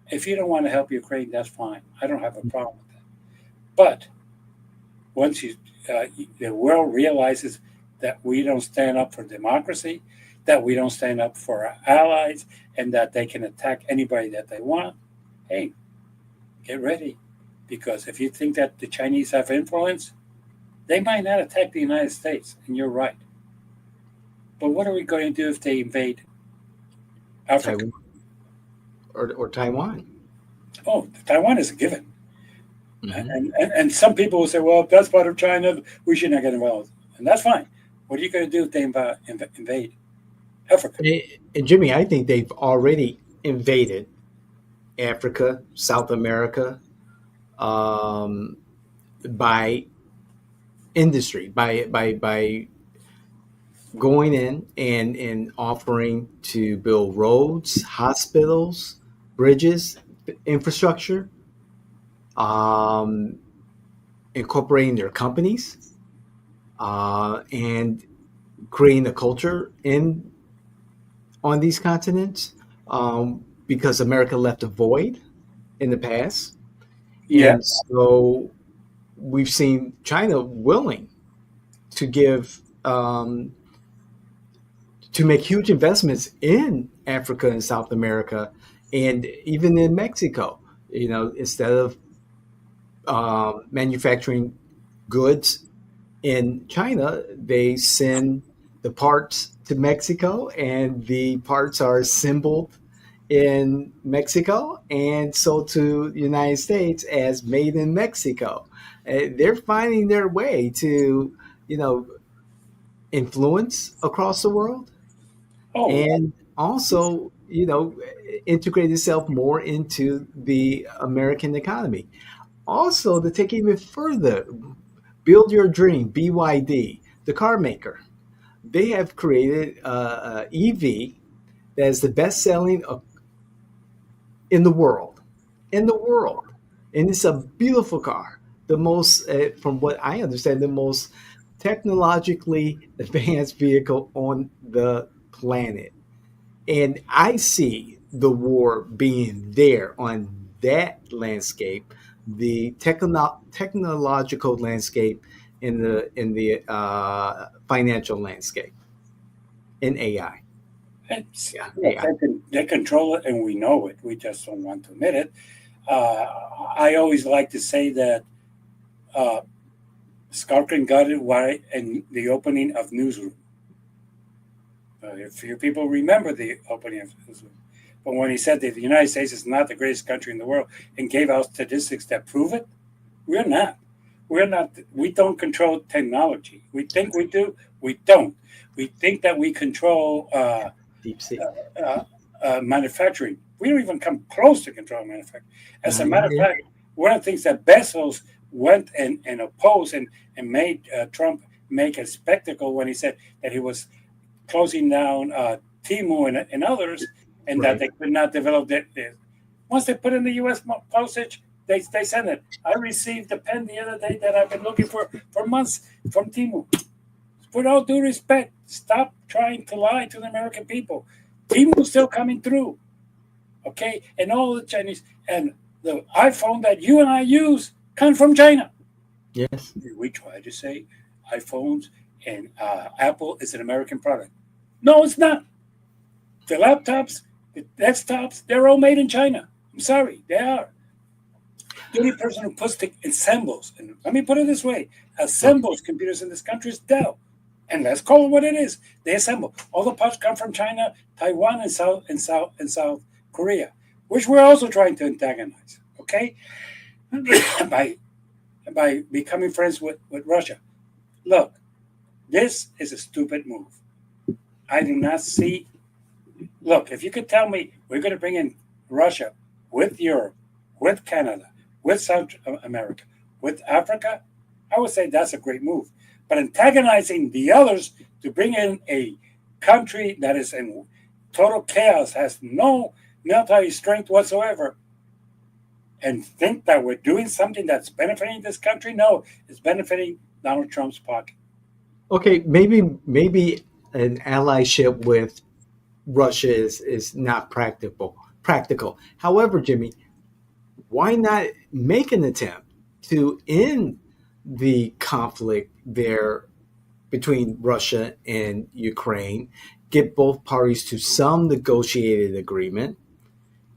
if you don't want to help Ukraine, that's fine. I don't have a problem with that. But once the world realizes that we don't stand up for democracy, that we don't stand up for our allies, and that they can attack anybody that they want, hey, get ready. Because if you think that the Chinese have influence, they might not attack the United States, and you're right. But what are we going to do if they invade Africa? Taiwan or Taiwan. Oh, Taiwan is a given. Hmm. And some people will say, well, if that's part of China, we should not get involved. And that's fine. What are you going to do if they invade Africa? And Jimmy, I think they've already invaded Africa, South America, um, by industry, by going in and offering to build roads, hospitals, bridges, infrastructure, um, incorporating their companies, and creating a culture in on these continents, because America left a void in the past, Yeah, and so we've seen China willing to give to make huge investments in Africa and South America, and even in Mexico. You know, instead of manufacturing goods in China, they send the parts to Mexico, and the parts are assembled in Mexico and sold to the United States as made in Mexico. They're finding their way to, you know, influence across the world, oh, and also, you know, integrate itself more into the American economy. Also, to take it even further, Build Your Dream, BYD, the car maker, they have created a EV that is the best selling in the world, in the world. And it's a beautiful car. The most, from what I understand, the most technologically advanced vehicle on the planet. And I see the war being there on that landscape, the technological landscape, in the financial landscape, in AI. it's, Yeah, look, AI. they control it, and we know it. We just don't want to admit it. I always like to say that uh, Skarkin got it right in the opening of Newsroom. If you people remember the opening of Newsroom, but when he said that the United States is not the greatest country in the world and gave out statistics that prove it, we're not. We're not. We don't control technology. We think we do. We don't. We think that we control Deep sea. uh, manufacturing. We don't even come close to controlling manufacturing. As a Not matter even of there. fact, one of the things that Bezos went and opposed and made Trump make a spectacle when he said that he was closing down Timu and others, and that Right. they could not develop their. Once they put in the U.S. postage, they send it. I received a pen the other day that I've been looking for months from Timu. With all due respect, stop trying to lie to the American people. Timu's still coming through, okay? And all the Chinese and the iPhone that you and I use come from China. Yes. We try to say iPhones and Apple is an American product. No, it's not. The laptops, the desktops, they're all made in China. I'm sorry, they are. The only person who puts the assembles, and let me put it this way, Okay. assembles computers in this country is Dell. And let's call it what it is. They assemble. All the parts come from China, Taiwan, and South Korea, which we're also trying to antagonize. Okay, by by becoming friends with Russia. Look, this is a stupid move. I do not see. Look, if you could tell me we're going to bring in Russia with Europe, with Canada, with South America, with Africa, I would say that's a great move. But antagonizing the others to bring in a country that is in total chaos, has no military strength whatsoever, and think that we're doing something that's benefiting this country, no, it's benefiting Donald Trump's pocket. Okay. Maybe an allyship with Russia is not practical. Practical. However, Jimmy, why not make an attempt to end the conflict there between Russia and Ukraine, get both parties to some negotiated agreement,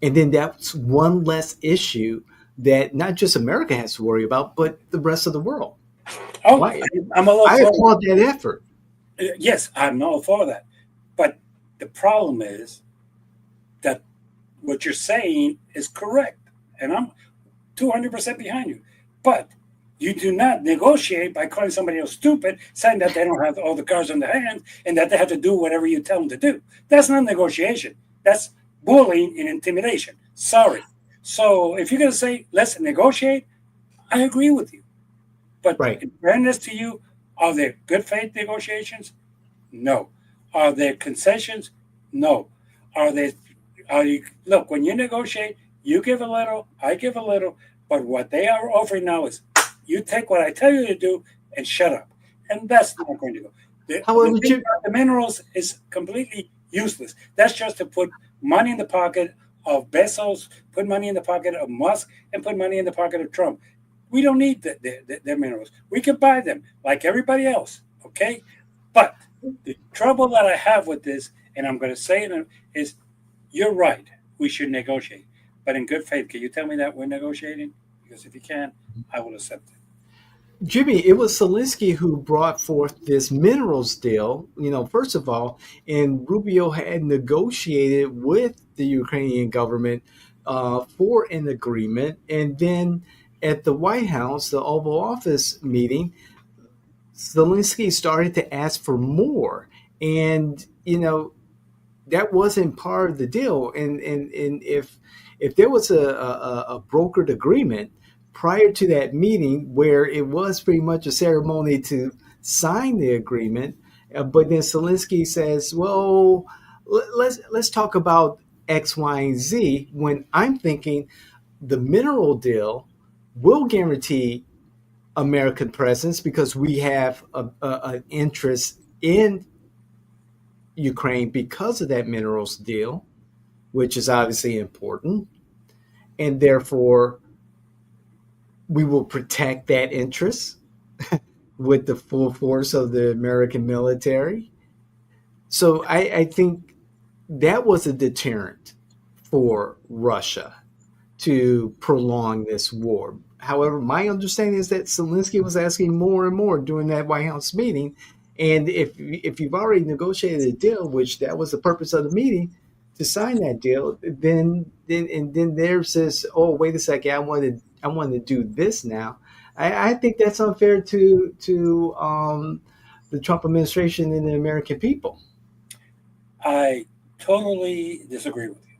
and then that's one less issue that not just America has to worry about, but the rest of the world. Oh, Why? I'm all I for applaud that effort. yes, I'm all for that. But the problem is that what you're saying is correct, and I'm 200% behind you. But you do not negotiate by calling somebody else stupid, saying that they don't have all the cards in their hand and that they have to do whatever you tell them to do. That's not negotiation. That's bullying and intimidation. Sorry. So if you're going to say let's negotiate, I agree with you. But Right. in fairness to you, are there good faith negotiations? No. Are there concessions? No. Are there? Are you look when you negotiate? You give a little, I give a little, but what they are offering now is you take what I tell you to do and shut up, and that's not going to go. The However, thing Jim, about the minerals is completely useless. That's just to put money in the pocket of Bezos, put money in the pocket of Musk, and put money in the pocket of Trump. We don't need the minerals. We can buy them like everybody else. Okay, but the trouble that I have with this, and I'm going to say it, is you're right. We should negotiate. But in good faith, can you tell me that we're negotiating? Because if you can, I will accept it. Jimmy, it was Zelensky who brought forth this minerals deal. First of all, and Rubio had negotiated with the Ukrainian government for an agreement, and then at the White House, the Oval Office meeting, Zelensky started to ask for more, and that wasn't part of the deal. And if there was a brokered agreement prior to that meeting where it was pretty much a ceremony to sign the agreement, but then Zelensky says, "Well, let's talk about X, Y, and Z." When I'm thinking the mineral deal will guarantee American presence because we have an interest in Ukraine because of that minerals deal, which is obviously important, and therefore we will protect that interest with the full force of the American military. So I think that was a deterrent for Russia to prolong this war. However, my understanding is that Zelensky was asking more and more during that White House meeting. And if you've already negotiated a deal, which that was the purpose of the meeting, to sign that deal, then there's this, oh, wait a second, I want to do this now. I think that's unfair to the Trump administration and the American people. I totally disagree with you.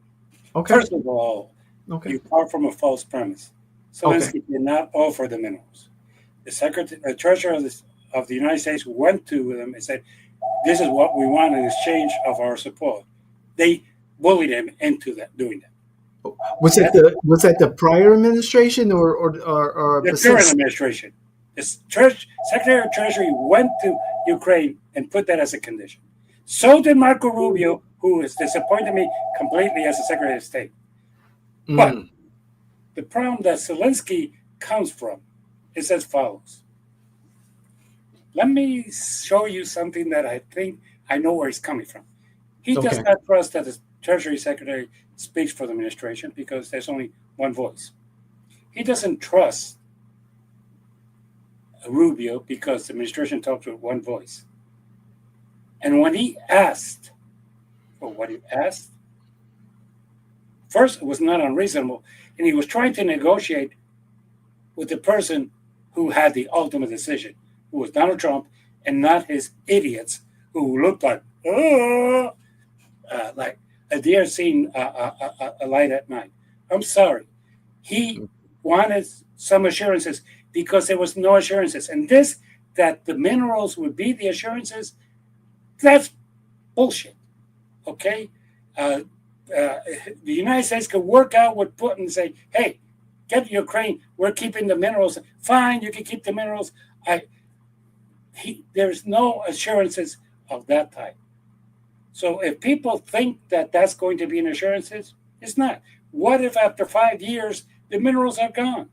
Okay. First of all, Okay. you start from a false premise. Okay. Zelensky did not offer the minerals. The Secretary, Treasurer of the United States went to them and said, "This is what we want in exchange of our support." They bullied him into that doing that. That's Was that the prior administration or the but current since administration. The Secretary of Treasury went to Ukraine and put that as a condition. So did Marco Rubio, who has disappointed me completely as a Secretary of State. But mm, the problem that Zelensky comes from is as follows. Let me show you something that I think I know where he's coming from. He does okay, not trust that the Treasury Secretary speaks for the administration because there's only one voice. He doesn't trust Rubio because the administration talks with one voice. And when he asked for what he asked, first it was not unreasonable, and he was trying to negotiate with the person who had the ultimate decision, who was Donald Trump, and not his idiots who looked like a deer seeing a light at night. I'm sorry. He wanted some assurances because there was no assurances. And this, that the minerals would be the assurances, that's bullshit. Okay? Uh, the United States could work out with Putin and say, hey, get Ukraine, we're keeping the minerals. Fine, you can keep the minerals. There's no assurances of that type. So if people think that that's going to be an assurances, it's not. What if after 5 years the minerals are gone?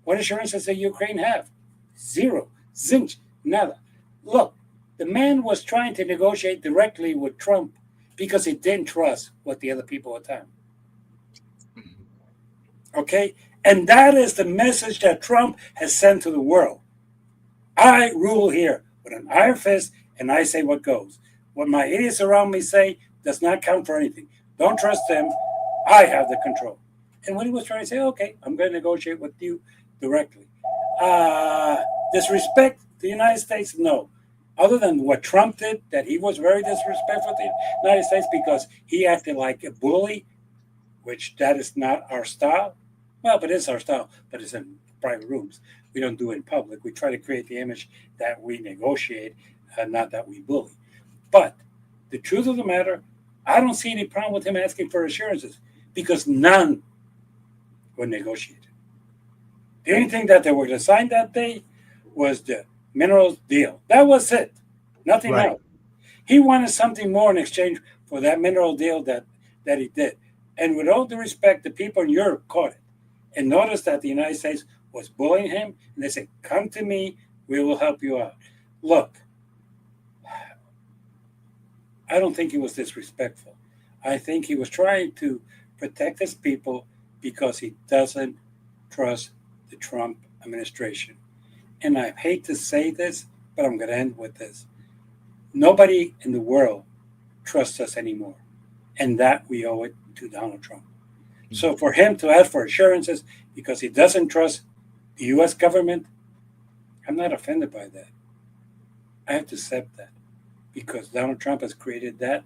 What assurances does Ukraine have? Zero. Zinch. Nada. Look, the man was trying to negotiate directly with Trump because he didn't trust what the other people were telling. Okay? And that is the message that Trump has sent to the world. I rule here with an iron fist and I say what goes. What my idiots around me say does not count for anything. Don't trust them. I have the control. And when he was trying to say, okay, I'm going to negotiate with you directly. Disrespect the United States? No. Other than what Trump did, that he was very disrespectful to the United States because he acted like a bully. which that is not our style. Well, but it's our style, but it's in private rooms. We don't do it in public. We try to create the image that we negotiate, not that we bully. But the truth of the matter, I don't see any problem with him asking for assurances because none were negotiated. The only thing that they were to sign that day was the minerals deal. That was it. Nothing Right. else. He wanted something more in exchange for that mineral deal that he did. And with all due respect, the people in Europe caught it and noticed that the United States was bullying him. And they said, come to me, we will help you out. Look, I don't think he was disrespectful. I think he was trying to protect his people because he doesn't trust the Trump administration. And I hate to say this, but I'm going to end with this. Nobody in the world trusts us anymore. And that we owe it to Donald Trump. So for him to ask for assurances because he doesn't trust the US government, I'm not offended by that. I have to accept that because Donald Trump has created that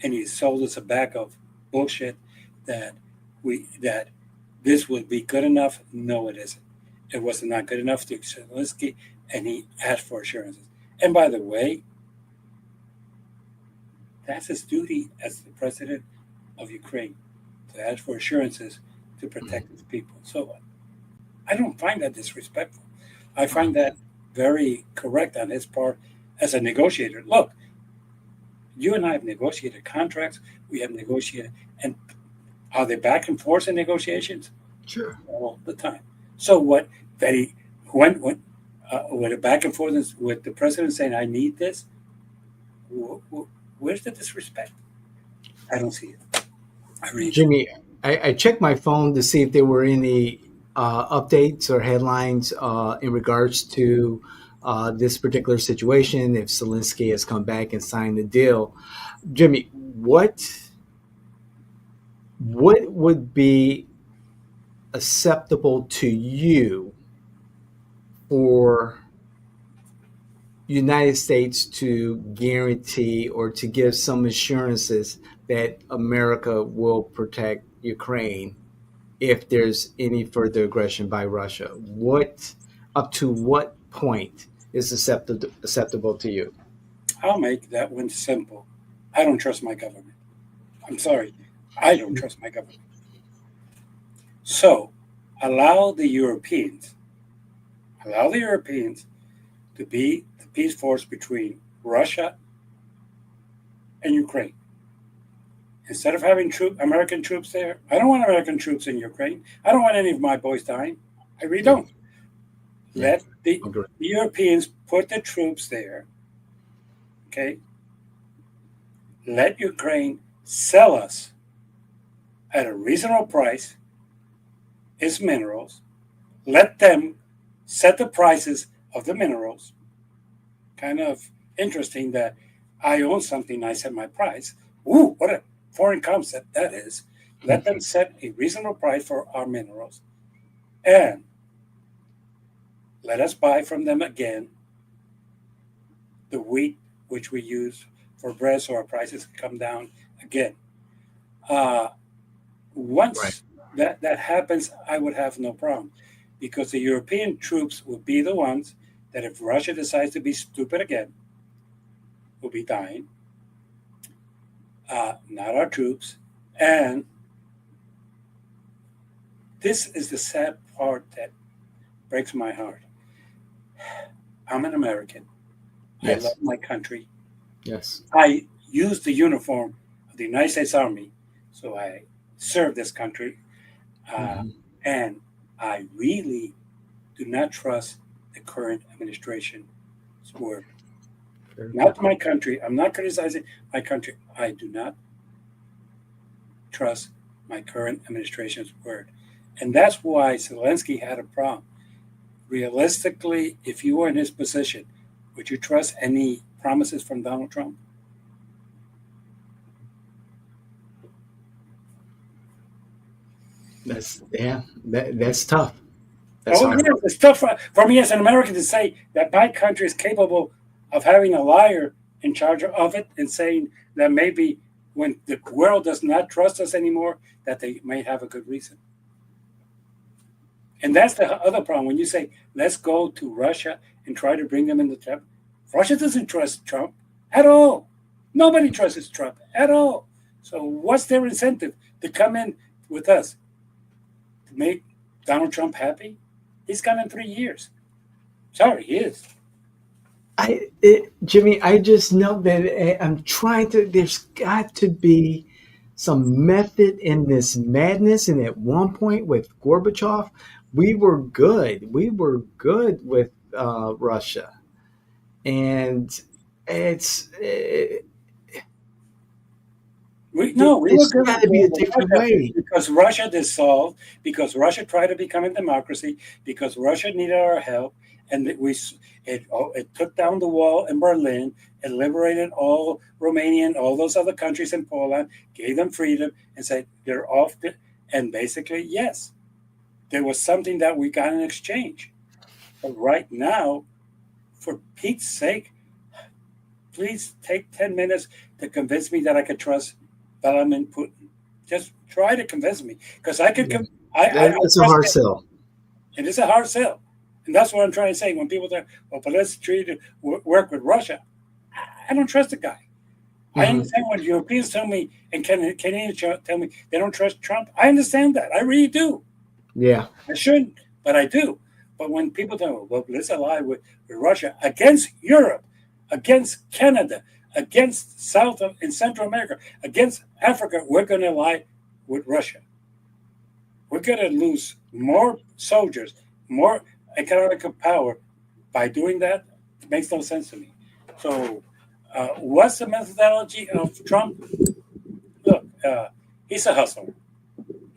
and he sold us a bag of bullshit that that this would be good enough. No, it isn't. It was not good enough to Zelensky, and he asked for assurances. And by the way, that's his duty as the president of Ukraine to ask for assurances to protect his people. So I don't find that disrespectful. I find that very correct on his part as a negotiator. Look, you and I have negotiated contracts. We have negotiated, and are they back and forth in negotiations? Sure. All the time. So what? That he went with a back and forth with the president saying, "I need this." Where's the disrespect? I don't see it. I really don't. Jimmy, I checked my phone to see if there were any updates or headlines in regards to this particular situation. If Zelensky has come back and signed the deal, Jimmy, what would be acceptable to you for United States to guarantee or to give some assurances that America will protect Ukraine if there's any further aggression by Russia? What up to what point is acceptable to you? I'll make that one simple. I don't trust my government. I'm sorry. I don't trust my government. So allow the Europeans, allow the Europeans to be the peace force between Russia and Ukraine. Instead of having American troops there, I don't want American troops in Ukraine. I don't want any of my boys dying. I really Yeah, don't. yeah, Let the agree. Europeans put the troops there. Okay. Let Ukraine sell us at a reasonable price its minerals. Let them set the prices of the minerals. Kind of interesting that I own something, I set my price. Ooh, what a foreign concept that is. Let them set a reasonable price for our minerals and let us buy from them again the wheat which we use for bread so our prices can come down again. Uh, Right. Once that happens, I would have no problem because the European troops will be the ones that if Russia decides to be stupid again, will be dying, not our troops. And this is the sad part that breaks my heart. I'm an American. I love Yes. my country. Yes. I use the uniform of the United States Army, so I serve this country. Uh, Hmm. and I really do not trust the current administration's word. Very good. Not my country. I'm not criticizing my country. I do not trust my current administration's word. And that's why Zelensky had a problem. Realistically, if you were in his position, would you trust any promises from Donald Trump? That's tough. That's Oh, hard. yeah, it's tough for me as an American to say that my country is capable of having a liar in charge of it and saying that maybe when the world does not trust us anymore, that they may have a good reason. And that's the other problem. When you say, let's go to Russia and try to bring them in the Trump, Russia doesn't trust Trump at all. Nobody trusts Trump at all. So what's their incentive to come in with us? To make Donald Trump happy? He's gone in 3 years. Sorry, he is. Jimmy, I just know that I'm trying to. There's got to be some method in this madness. And at one point with Gorbachev, we were good. We were good with Russia, and it's We were there's good got to be a with different Russia way. because Russia dissolved, because Russia tried to become a democracy, because Russia needed our help, and it took down the wall in Berlin and liberated all Romania and all those other countries in Poland, gave them freedom, and said they're off. And basically, yes, there was something that we got in exchange. But right now, for Pete's sake, please take 10 minutes to convince me that I could trust Vladimir Putin. Just try to convince me because I could. Yeah. I don't That's a trust hard him. sell. It is a hard sell. And that's what I'm trying to say. When people say, well, but let's try to work with Russia, I don't trust the guy. I Hmm. understand when Europeans tell me and Canadians tell me they don't trust Trump. I understand that. I really do. Yeah. I shouldn't, but I do. But when people tell me, well, let's ally with Russia against Europe, against Canada, against South and Central America, against Africa, we're going to ally with Russia. We're going to lose more soldiers, more economic power by doing that. It makes no sense to me. So, what's the methodology of Trump? Look, he's a hustler,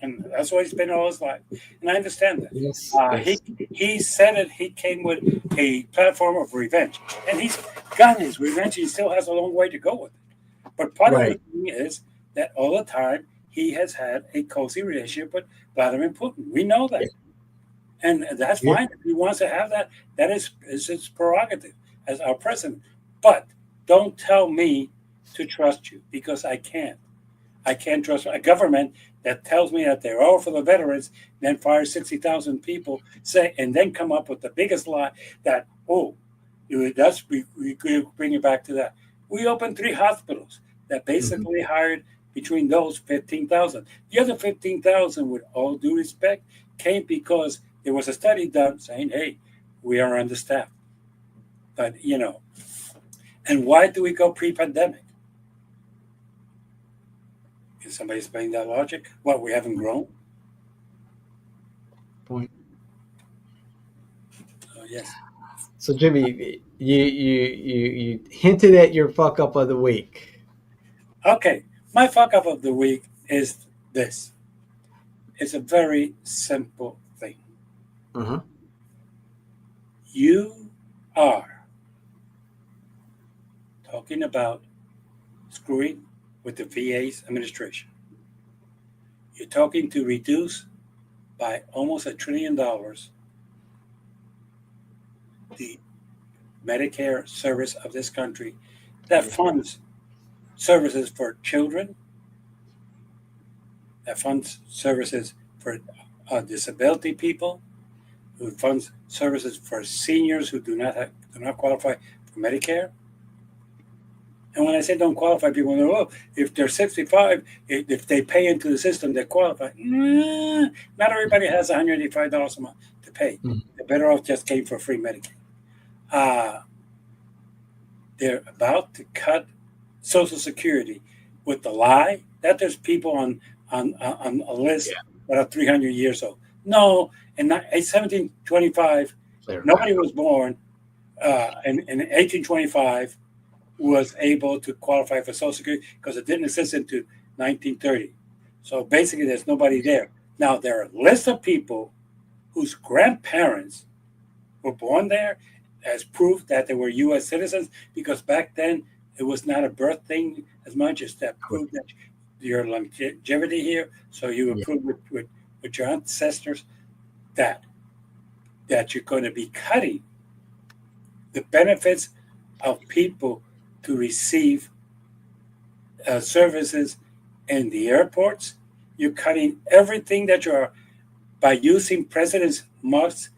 and that's what he's been all his life. And I understand that. Yes. Uh, he Yes. he said it. He came with a platform of revenge, and he's gotten his revenge. He still has a long way to go with it. But part of the Right. thing is that all the time he has had a cozy relationship with Vladimir Putin. We know Yeah. that, and that's Yeah. fine. If he wants to have that, that is his prerogative as our president. But don't tell me to trust you because I can't. I can't trust a government that tells me that they're all for the veterans, then fire 60,000 people, say, and then come up with the biggest lie that, oh, we could bring it back to that. We opened 3 hospitals that Hmm. basically hired between those 15,000. The other 15,000, with all due respect, came because there was a study done saying, hey, we are understaffed. But, and why do we go pre pandemic? Can somebody explain that logic? What, we haven't grown? Point. Oh, yes. So, Jimmy, you hinted at your fuck up of the week. Okay, my fuck up of the week is this. It's a very simple thing. Uh huh. You are talking about screwing with the VA's administration. You're talking to reduce by almost $1 trillion the Medicare service of this country that Yeah. funds services for children, that funds services for disability people, who funds services for seniors who do not qualify for Medicare. And when I say don't qualify, people know, oh, if they're 65, if they pay into the system, they qualify. Nah, not everybody has $185 a month to pay. Mhm. They're better off just paying for free Medicaid. Uh, they're about to cut Social Security with the lie that there's people on a list Yeah. that are 300 years old. No, in 1725, Clear. nobody was born in 1825 was able to qualify for Social Security because it didn't exist until 1930. So basically, there's nobody there. Now, there are a list of people whose grandparents were born there as proof that they were U.S. citizens because back then it was not a birth thing as much as that Clear. proved that your longevity here. So you were Yeah. proved with your ancestors that that you're going to be cutting the benefits of people to receive services in the airports. You're cutting everything that you're by using President Musk's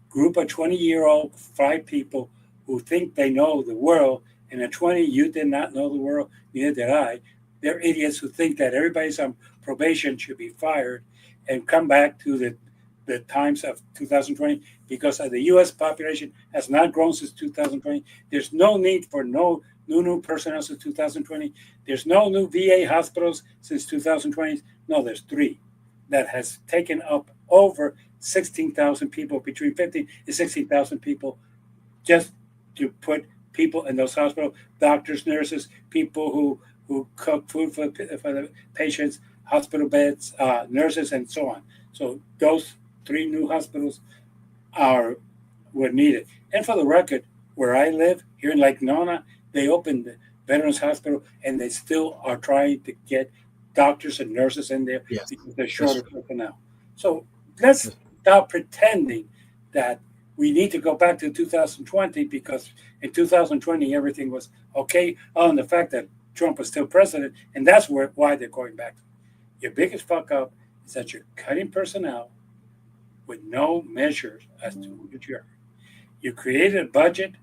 group of 20-year-old fly people who think they know the world. And at 20, you did not know the world, neither did I. They're idiots who think that everybody's on probation should be fired and come back to the times of 2020 because the U.S. population has not grown since 2020. There's no need for no new personnel since 2020. There's no new VA hospitals since 2020. No, there's three that has taken up over 16,000 people, between 15 and 16,000 people, just to put people in those hospitals, doctors, nurses, people who cook food for the patients, hospital beds, nurses, and so on. So those three new hospitals are were needed. And for the record, where I live here in Lake Nona, they opened the Veterans Hospital, and they still are trying to get doctors and nurses in there Yes, because they're that's short of true. personnel. So let's stop pretending that we need to go back to 2020 because in 2020 everything was okay. Oh, and the fact that Trump was still president, and that's why they're going back. Your biggest fuck up is that you're cutting personnel with no measures as to what you created a budget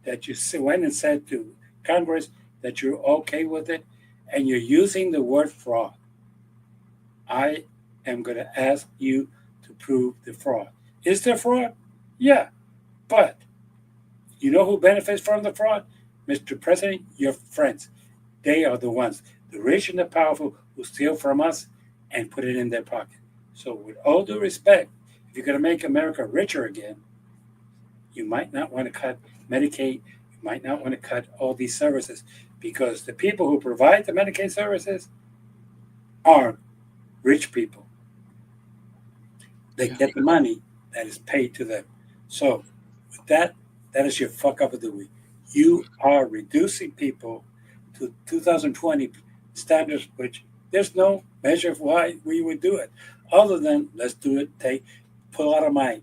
that you went and said to Congress that you're okay with it, and you're using the word fraud. I am going to ask you to prove the fraud. Is there fraud? Yeah, but you know who benefits from the fraud? Mr. President, your friends. They are the ones, the rich and the powerful, who steal from us and put it in their pocket. So, with all due respect, if you're going to make America richer again, you might not want to cut Medicaid. You might not want to cut all these services because the people who provide the Medicaid services are rich people. They Yeah. get the money that is paid to them. So, with that, that is your fuck up of the week. You are reducing people to 2020 standards, which there's no measure of why we would do it, other than let's do it. Pull out of my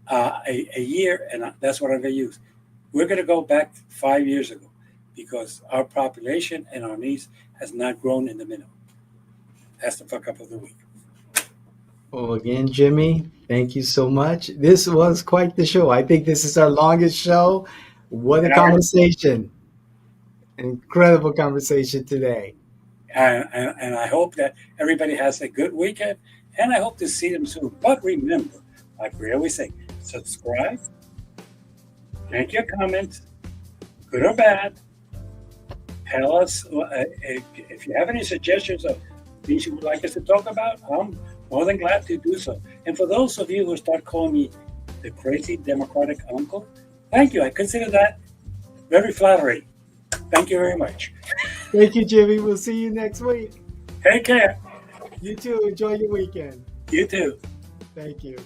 a year, and that's what I'm going to use. We're going to go back 5 years ago because our population and our needs has not grown in the minimum. That's the fuck up of the week. Well, again, Jimmy, thank you so much. This was quite the show. I think this is our longest show. What a And our conversation. Incredible conversation today. and I hope that everybody has a good weekend, and I hope to see them soon. But remember, like we always say, subscribe, make your comments, good or bad. Tell us if you have any suggestions of things you would like us to talk about. I'm more than glad to do so. And for those of you who start calling me the crazy Democratic uncle, thank you. I consider that very flattering. Thank you very much. Thank you, Jimmy. We'll see you next week. Take care. You too. Enjoy your weekend. You too. Thank you.